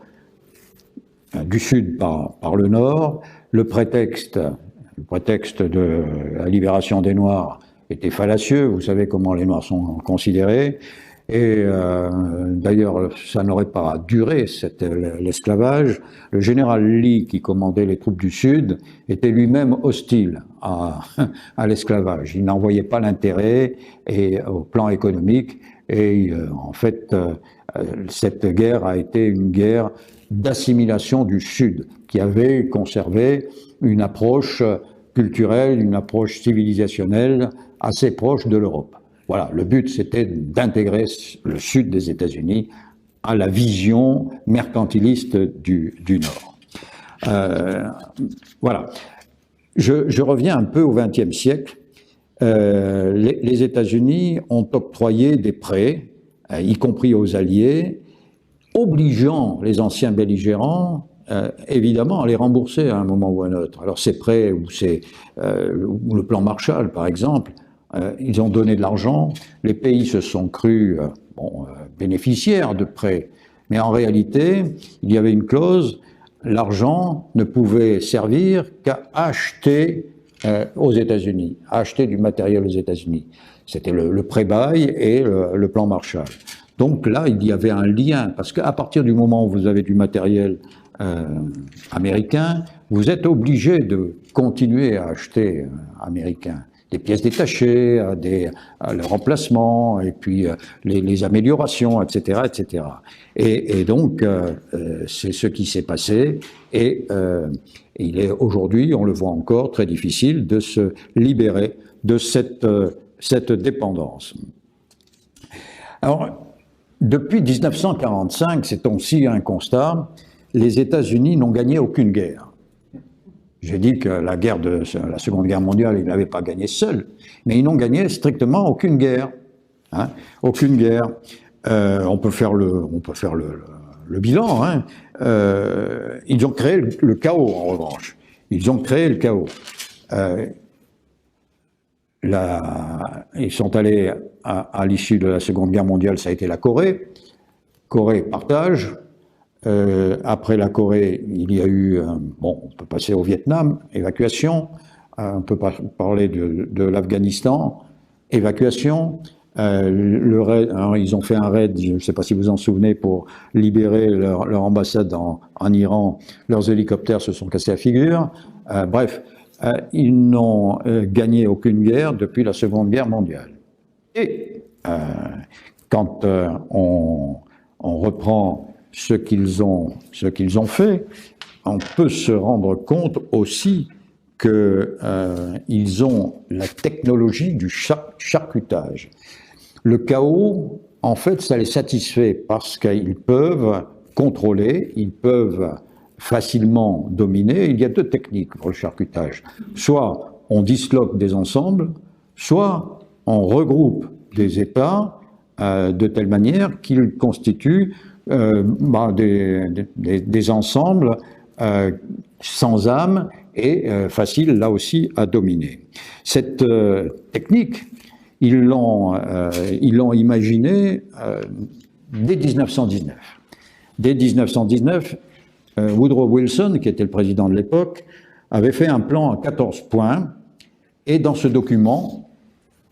Speaker 1: du Sud par le Nord. Le prétexte de la libération des Noirs était fallacieux. Vous savez comment les Noirs sont considérés. Et d'ailleurs, ça n'aurait pas duré, l'esclavage. Le général Lee, qui commandait les troupes du Sud, était lui-même hostile à l'esclavage. Il n'en voyait pas l'intérêt au plan économique. Et en fait, cette guerre a été une guerre d'assimilation du Sud, qui avait conservé une approche culturelle, une approche civilisationnelle assez proche de l'Europe. Voilà, le but c'était d'intégrer le Sud des États-Unis à la vision mercantiliste du Nord. Voilà. Je reviens un peu au XXe siècle. Les États-Unis ont octroyé des prêts, y compris aux Alliés, obligeant les anciens belligérants, évidemment, à les rembourser à un moment ou à un autre. Alors ces prêts, ou le plan Marshall, par exemple, ils ont donné de l'argent, les pays se sont crus bénéficiaires de prêts, mais en réalité, il y avait une clause, l'argent ne pouvait servir qu'à acheter aux États-Unis, à acheter du matériel aux États-Unis. C'était le prêt-bail et le plan Marshall. Donc là, il y avait un lien, parce qu'à partir du moment où vous avez du matériel américain, vous êtes obligé de continuer à acheter américain. Des pièces détachées, le remplacement, et puis les améliorations, etc., etc. Et donc, c'est ce qui s'est passé, et il est aujourd'hui, on le voit encore, très difficile de se libérer de cette dépendance. Alors, depuis 1945, c'est aussi un constat, les États-Unis n'ont gagné aucune guerre. J'ai dit que la Seconde Guerre mondiale, ils ne l'avaient pas gagnée seuls, mais ils n'ont gagné strictement aucune guerre. Hein, aucune guerre. On peut faire le bilan. Hein. Ils ont créé le chaos, en revanche. Ils ont créé le chaos. Ils sont allés à l'issue de la Seconde Guerre mondiale, ça a été la Corée. Corée partage. Après la Corée, il y a eu, on peut passer au Vietnam, évacuation. On peut parler de l'Afghanistan, évacuation. Ils ont fait un raid, je ne sais pas si vous en souvenez, pour libérer leur ambassade en Iran. Leurs hélicoptères se sont cassés la figure. Bref, ils n'ont gagné aucune guerre depuis la Seconde Guerre mondiale. Et quand on reprend ce qu'ils ont fait, on peut se rendre compte aussi qu'ils ont la technologie du charcutage. Le chaos, en fait, ça les satisfait parce qu'ils peuvent contrôler, ils peuvent facilement dominer. Il y a deux techniques pour le charcutage. Soit on disloque des ensembles, soit on regroupe des États de telle manière qu'ils constituent des ensembles sans âme et faciles là aussi à dominer. Cette technique, ils l'ont imaginé dès 1919. Dès 1919, Woodrow Wilson, qui était le président de l'époque, avait fait un plan à 14 points, et dans ce document,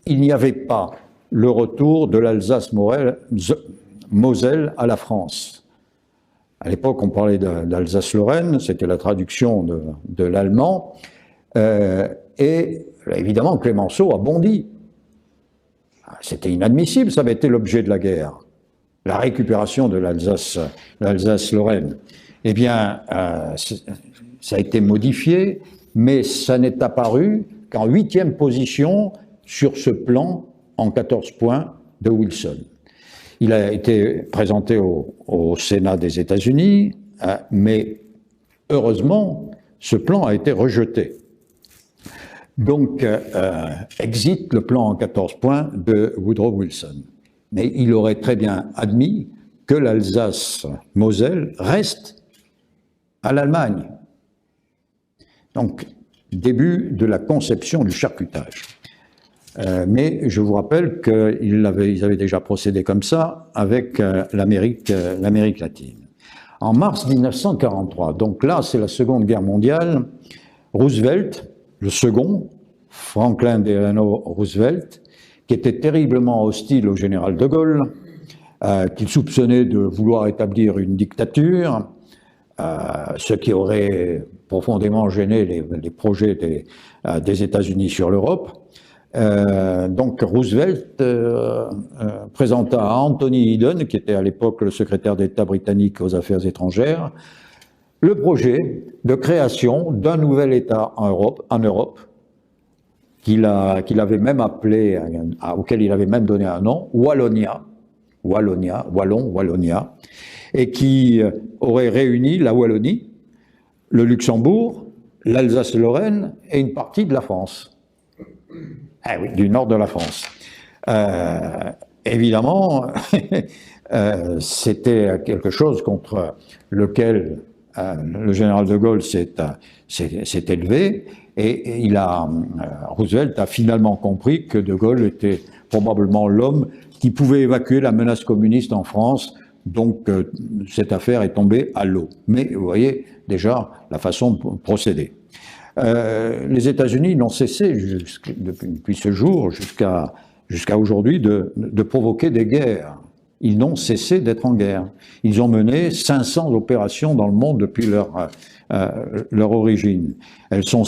Speaker 1: il n'y avait pas le retour de l'Alsace-Moselle à la France. À l'époque, on parlait d'Alsace-Lorraine, c'était la traduction de l'allemand, et évidemment, Clemenceau a bondi. C'était inadmissible, ça avait été l'objet de la guerre, la récupération de l'Alsace-Lorraine. Eh bien, ça a été modifié, mais ça n'est apparu qu'en 8e position sur ce plan en 14 points de Wilson. Il a été présenté au Sénat des États-Unis, mais heureusement, ce plan a été rejeté. Donc, exit le plan en 14 points de Woodrow Wilson. Mais il aurait très bien admis que l'Alsace-Moselle reste à l'Allemagne. Donc, début de la conception du charcutage. Mais je vous rappelle qu'ils avaient déjà procédé comme ça avec l'Amérique latine. En mars 1943, donc là c'est la Seconde Guerre mondiale, Roosevelt, le second, Franklin Delano Roosevelt, qui était terriblement hostile au général de Gaulle, qu'il soupçonnait de vouloir établir une dictature, ce qui aurait profondément gêné les projets des États-Unis sur l'Europe. Donc Roosevelt présenta à Anthony Eden, qui était à l'époque le secrétaire d'État britannique aux Affaires étrangères, le projet de création d'un nouvel État en Europe qu'il avait même appelé, auquel il avait même donné un nom, Wallonia, et qui aurait réuni la Wallonie, le Luxembourg, l'Alsace-Lorraine et une partie de la France. Ah oui, du nord de la France. Évidemment, c'était quelque chose contre lequel le général de Gaulle s'est élevé, et Roosevelt a finalement compris que de Gaulle était probablement l'homme qui pouvait évacuer la menace communiste en France. Donc cette affaire est tombée à l'eau. Mais vous voyez déjà la façon de procéder. Les États-Unis n'ont cessé depuis ce jour jusqu'à aujourd'hui de provoquer des guerres. Ils n'ont cessé d'être en guerre. Ils ont mené 500 opérations dans le monde depuis leur origine. Elles sont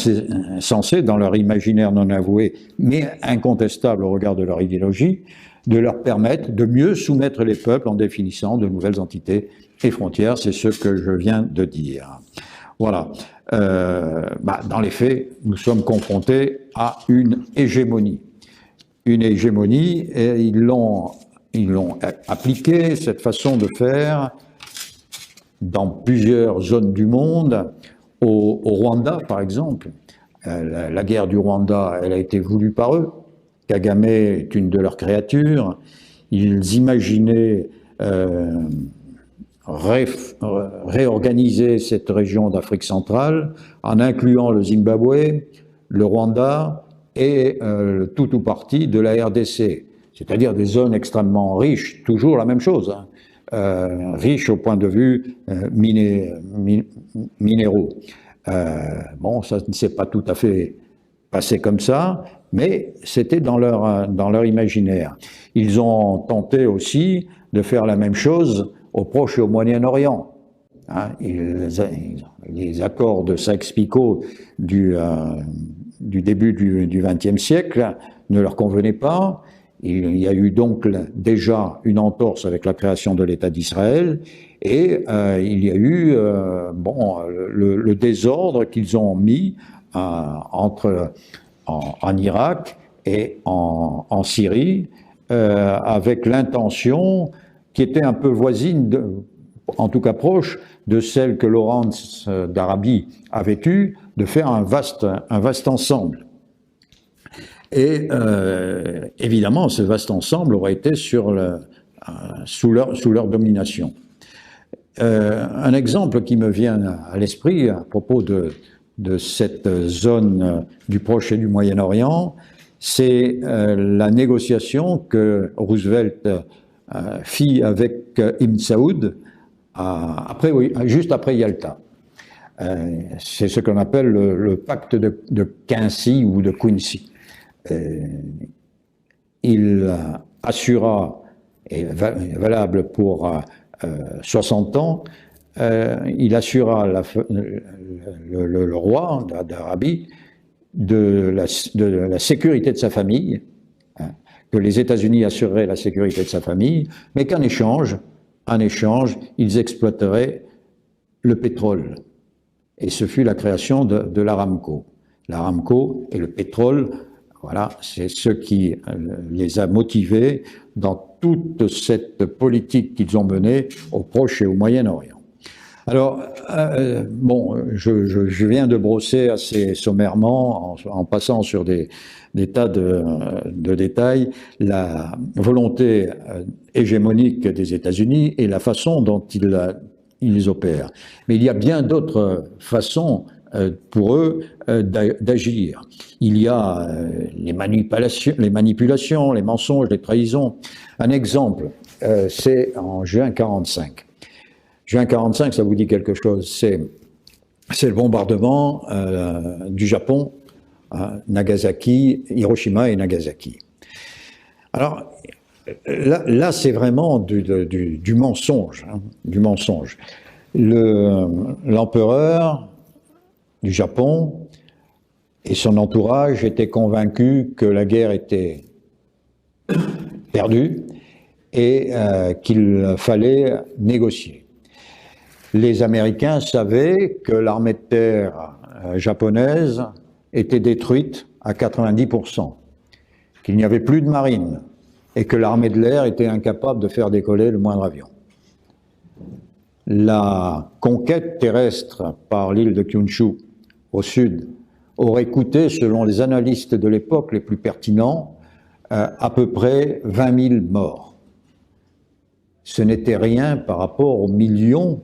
Speaker 1: censées, dans leur imaginaire non avoué, mais incontestable au regard de leur idéologie, de leur permettre de mieux soumettre les peuples en définissant de nouvelles entités et frontières. C'est ce que je viens de dire. Voilà. Dans les faits, nous sommes confrontés à une hégémonie. Une hégémonie, et ils l'ont appliqué, cette façon de faire, dans plusieurs zones du monde. Au Rwanda, par exemple, la guerre du Rwanda, elle a été voulue par eux. Kagame est une de leurs créatures. Ils imaginaient réorganiser cette région d'Afrique centrale en incluant le Zimbabwe, le Rwanda et tout ou partie de la RDC, c'est-à-dire des zones extrêmement riches, toujours la même chose, riches au point de vue minéraux. Bon, ça ne s'est pas tout à fait passé comme ça, mais c'était dans leur imaginaire. Ils ont tenté aussi de faire la même chose au Proche et au Moyen-Orient. Les accords de Sykes-Picot du début du XXe siècle ne leur convenaient pas. Il y a eu donc déjà une entorse avec la création de l'État d'Israël, et il y a eu le désordre qu'ils ont mis en Irak et en Syrie, avec l'intention qui était un peu voisine, en tout cas proche, de celle que Lawrence d'Arabie avait eue, de faire un vaste ensemble. Et évidemment, ce vaste ensemble aurait été sous leur domination. Un exemple qui me vient à l'esprit à propos de cette zone du Proche et du Moyen-Orient, c'est la négociation que Roosevelt fit avec Ibn Saoud juste après Yalta. C'est ce qu'on appelle le pacte de Quincy ou de Quincy. Il assura, et valable pour 60 ans, il assura le roi d'Arabie de la sécurité de sa famille, hein, que les États-Unis assureraient la sécurité de sa famille, mais qu'en échange, ils exploiteraient le pétrole. Et ce fut la création de l'Aramco. L'Aramco et le pétrole, voilà, c'est ce qui les a motivés dans toute cette politique qu'ils ont menée au Proche et au Moyen-Orient. Alors, bon, je viens de brosser assez sommairement, en passant sur des tas de détails, la volonté hégémonique des États-Unis et la façon dont ils opèrent. Mais il y a bien d'autres façons pour eux d'agir. Il y a les manipulations, les mensonges, les trahisons. Un exemple, c'est en juin 45. Juin 45, ça vous dit quelque chose, c'est le bombardement du Japon, Nagasaki, Hiroshima et Nagasaki. Alors, là c'est vraiment du mensonge, hein, du mensonge. L'empereur du Japon et son entourage étaient convaincus que la guerre était perdue et qu'il fallait négocier. Les Américains savaient que l'armée de terre japonaise était détruite à 90%, qu'il n'y avait plus de marine et que l'armée de l'air était incapable de faire décoller le moindre avion. La conquête terrestre par l'île de Kyushu au sud aurait coûté, selon les analystes de l'époque les plus pertinents, à peu près 20 000 morts. Ce n'était rien par rapport aux millions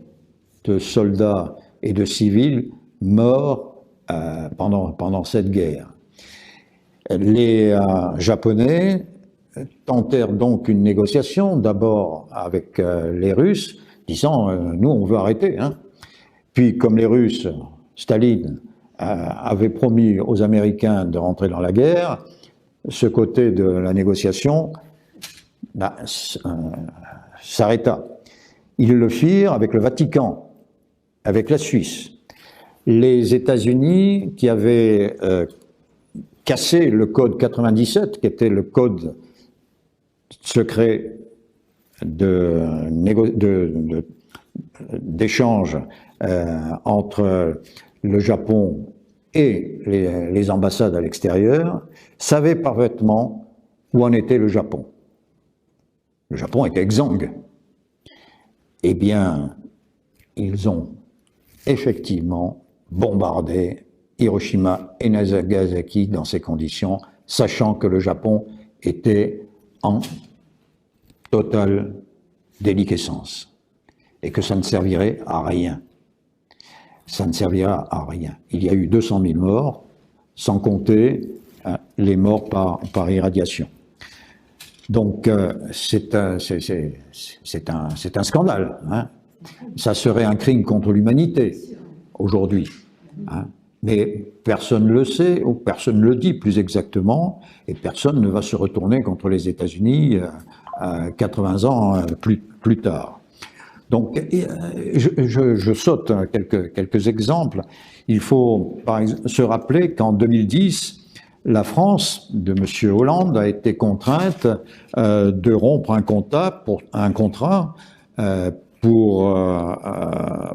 Speaker 1: de soldats et de civils morts pendant cette guerre. Les Japonais tentèrent donc une négociation, d'abord avec les Russes, disant nous on veut arrêter. Hein. Puis comme les Russes, Staline avait promis aux Américains de rentrer dans la guerre, ce côté de la négociation s'arrêta. Ils le firent avec le Vatican, avec la Suisse. Les États-Unis, qui avaient cassé le code 97, qui était le code secret d'échange entre le Japon et les ambassades à l'extérieur, savaient parfaitement où en était le Japon. Le Japon était exsangue. Eh bien, ils ont effectivement bombardé Hiroshima et Nagasaki dans ces conditions, sachant que le Japon était en totale déliquescence et que ça ne servirait à rien. Ça ne servira à rien. Il y a eu 200 000 morts, sans compter les morts par irradiation. Donc, c'est un scandale. Hein. Ça serait un crime contre l'humanité, aujourd'hui. Hein. Mais personne ne le sait, ou personne ne le dit plus exactement, et personne ne va se retourner contre les États-Unis 80 ans plus tard. Donc, je saute quelques exemples. Il faut par exemple se rappeler qu'en 2010, la France de M. Hollande a été contrainte de rompre un contrat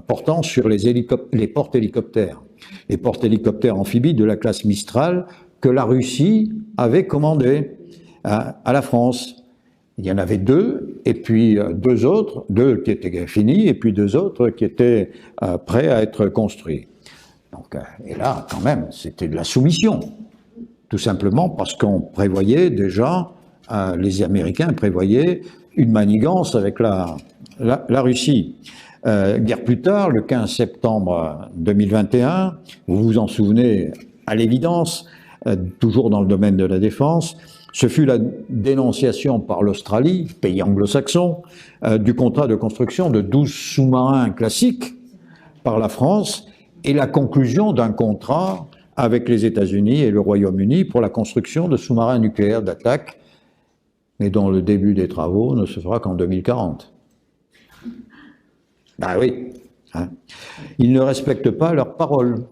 Speaker 1: portant sur les porte-hélicoptères. Les porte-hélicoptères amphibies de la classe Mistral que la Russie avait commandés à la France. Il y en avait 2, et puis 2 qui étaient finis, et puis 2 autres qui étaient prêts à être construits. Donc, et là, quand même, c'était de la soumission. Tout simplement parce qu'on prévoyait déjà, les Américains prévoyaient une manigance avec la Russie. Guerre plus tard, le 15 septembre 2021, vous vous en souvenez à l'évidence, toujours dans le domaine de la défense. Ce fut la dénonciation par l'Australie, pays anglo-saxon, du contrat de construction de 12 sous-marins classiques par la France et la conclusion d'un contrat avec les États-Unis et le Royaume-Uni pour la construction de sous-marins nucléaires d'attaque, mais dont le début des travaux ne se fera qu'en 2040. Ben oui, hein. Ils ne respectent pas leurs paroles.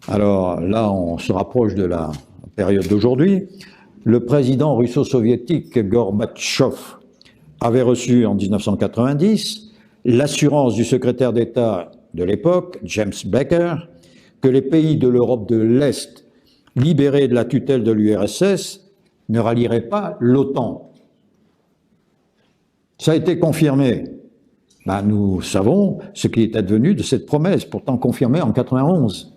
Speaker 1: Alors là, on se rapproche de la période d'aujourd'hui. Le président russo-soviétique Gorbatchev avait reçu en 1990 l'assurance du secrétaire d'État de l'époque, James Baker, que les pays de l'Europe de l'Est, libérés de la tutelle de l'URSS, ne rallieraient pas l'OTAN. Ça a été confirmé. Ben, nous savons ce qui est advenu de cette promesse, pourtant confirmée en 1991.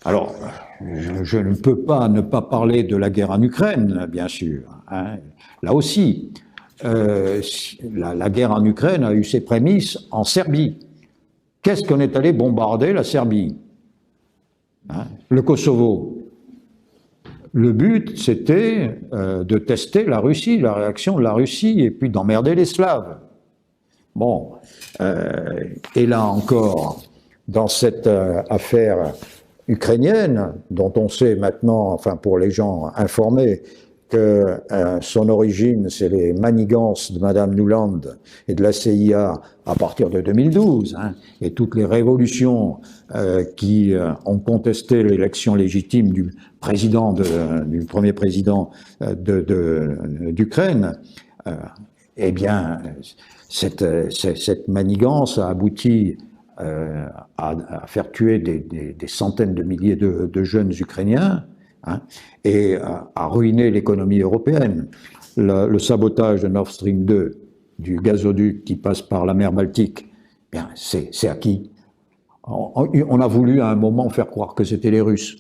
Speaker 1: Alors, je ne peux pas ne pas parler de la guerre en Ukraine, bien sûr. Hein. Là aussi, la guerre en Ukraine a eu ses prémices en Serbie. Qu'est-ce qu'on est allé bombarder la Serbie? Hein? Le Kosovo. Le but, c'était de tester la Russie, la réaction de la Russie, et puis d'emmerder les Slaves. Bon, et là encore, dans cette affaire ukrainienne, dont on sait maintenant, enfin pour les gens informés, que son origine, c'est les manigances de Madame Nuland et de la CIA à partir de 2012, hein, et toutes les révolutions qui ont contesté l'élection légitime du président, du premier président d'Ukraine, eh bien, cette manigance a abouti à faire tuer des centaines de milliers de jeunes Ukrainiens, hein, et à ruiner l'économie européenne. Le sabotage de Nord Stream 2, du gazoduc qui passe par la mer Baltique, bien, c'est à qui? On a voulu à un moment faire croire que c'était les Russes.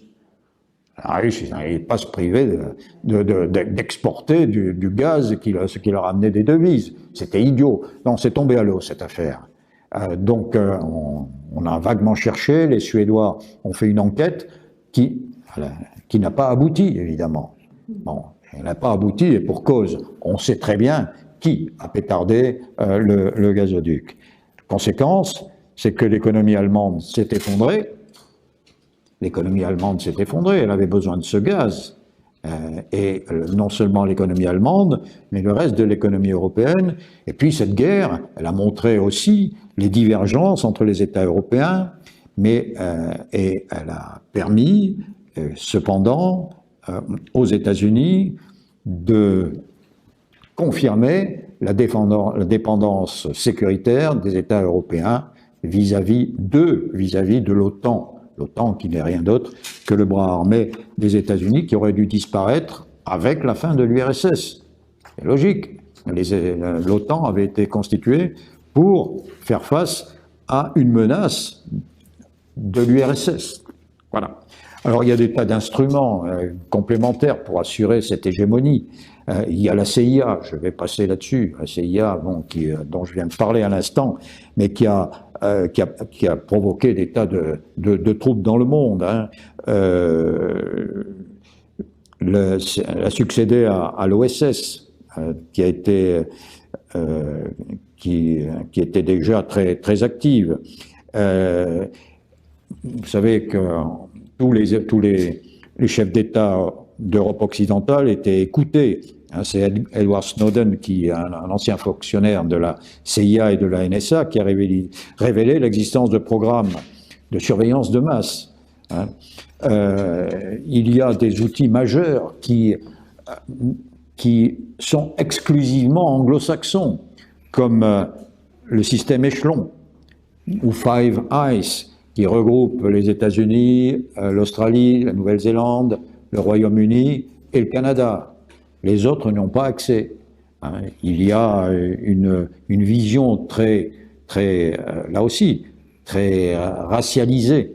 Speaker 1: Les Russes, ils n'allaient pas se priver d'exporter du gaz qui leur amenait des devises. C'était idiot. Non, c'est tombé à l'eau, cette affaire. Donc, on a vaguement cherché, les Suédois ont fait une enquête qui n'a pas abouti, évidemment. Bon, elle n'a pas abouti, et pour cause, on sait très bien qui a pétardé le gazoduc. Conséquence, c'est que l'économie allemande s'est effondrée. L'économie allemande s'est effondrée, elle avait besoin de ce gaz. Et non seulement l'économie allemande, mais le reste de l'économie européenne. Et puis cette guerre, elle a montré aussi les divergences entre les États européens, et elle a permis, cependant, aux États-Unis de confirmer la dépendance sécuritaire des États européens vis-à-vis de l'OTAN. L'OTAN qui n'est rien d'autre que le bras armé des États-Unis qui aurait dû disparaître avec la fin de l'URSS. C'est logique. L'OTAN avait été constituée pour faire face à une menace de l'URSS. Voilà. Alors il y a des tas d'instruments complémentaires pour assurer cette hégémonie. Il y a la CIA, je vais passer là-dessus, la CIA dont je viens de parler à l'instant, mais qui a provoqué des tas de troubles dans le monde. Hein. Elle a succédé à l'OSS, qui était déjà très, très active. Vous savez que tous les chefs d'État d'Europe occidentale étaient écoutés. C'est Edward Snowden, qui est un ancien fonctionnaire de la CIA et de la NSA, qui a révélé l'existence de programmes de surveillance de masse. Il y a des outils majeurs qui sont exclusivement anglo-saxons, comme le système échelon, ou Five Eyes, qui regroupe les États-Unis, l'Australie, la Nouvelle-Zélande, le Royaume-Uni et le Canada. Les autres n'ont pas accès. Il y a une vision très, là aussi, très racialisée,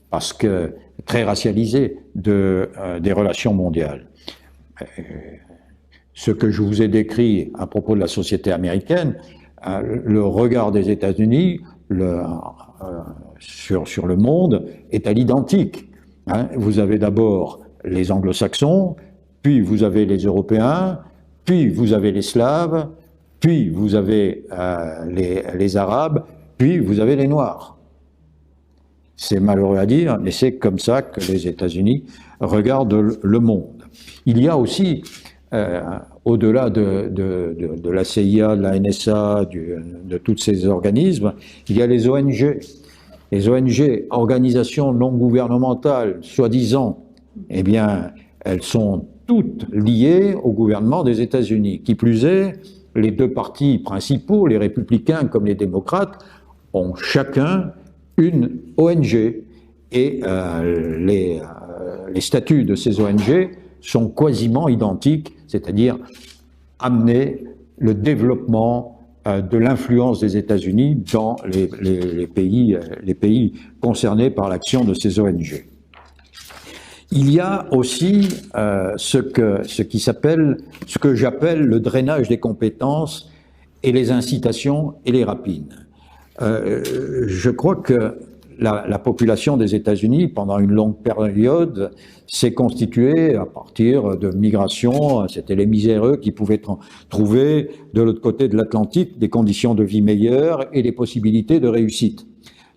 Speaker 1: parce que très racialisée des relations mondiales. Ce que je vous ai décrit à propos de la société américaine, le regard des États-Unis sur le monde est à l'identique. Hein. Vous avez d'abord les anglo-saxons, puis vous avez les Européens, puis vous avez les Slaves, puis vous avez les Arabes, puis vous avez les Noirs. C'est malheureux à dire, mais c'est comme ça que les États-Unis regardent le monde. Il y a aussi, au-delà de la CIA, de la NSA, de tous ces organismes, il y a les ONG. Les ONG, organisations non gouvernementales, soi-disant, eh bien, elles sont toutes liées au gouvernement des États-Unis. Qui plus est, les deux partis principaux, les républicains comme les démocrates, ont chacun une ONG. Et les statuts de ces ONG sont quasiment identiques, c'est-à-dire amener le développement de l'influence des États-Unis dans les pays concernés par l'action de ces ONG. Il y a aussi ce que j'appelle le drainage des compétences et les incitations et les rapines. Je crois que la population des États-Unis, pendant une longue période, s'est constituée à partir de migrations. C'était les miséreux qui pouvaient trouver de l'autre côté de l'Atlantique des conditions de vie meilleures et des possibilités de réussite.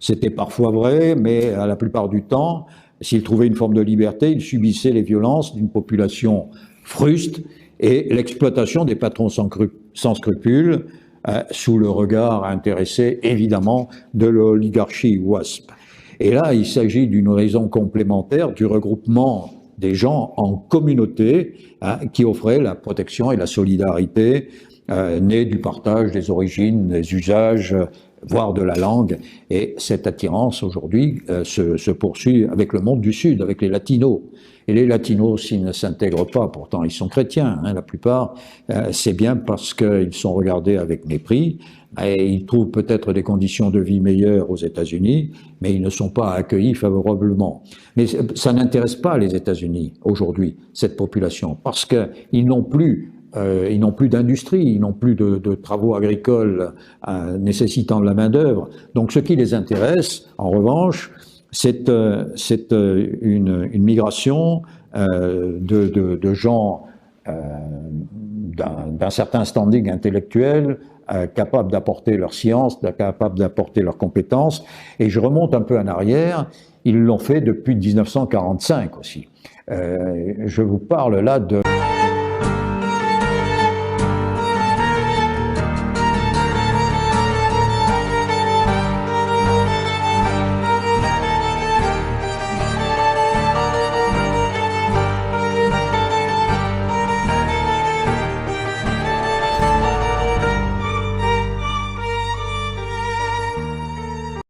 Speaker 1: C'était parfois vrai, mais à la plupart du temps, s'ils trouvaient une forme de liberté, ils subissaient les violences d'une population fruste et l'exploitation des patrons sans scrupules, sous le regard intéressé, évidemment, de l'oligarchie WASP. Et là, il s'agit d'une raison complémentaire du regroupement des gens en communauté, qui offrait la protection et la solidarité née du partage des origines, des usages, voire de la langue. Et cette attirance, aujourd'hui, se poursuit avec le monde du Sud, avec les Latinos. Et les Latinos, s'ils ne s'intègrent pas, pourtant ils sont chrétiens, la plupart, c'est bien parce qu'ils sont regardés avec mépris, et ils trouvent peut-être des conditions de vie meilleures aux États-Unis, mais ils ne sont pas accueillis favorablement. Mais ça n'intéresse pas les États-Unis aujourd'hui, cette population, parce qu'ils n'ont plus d'industrie, ils n'ont plus de travaux agricoles nécessitant de la main-d'œuvre. Donc ce qui les intéresse, en revanche, c'est une migration de gens d'un certain standing intellectuel, capables d'apporter leur science, capables d'apporter leurs compétences. Et je remonte un peu en arrière, ils l'ont fait depuis 1945 aussi. Je vous parle là de...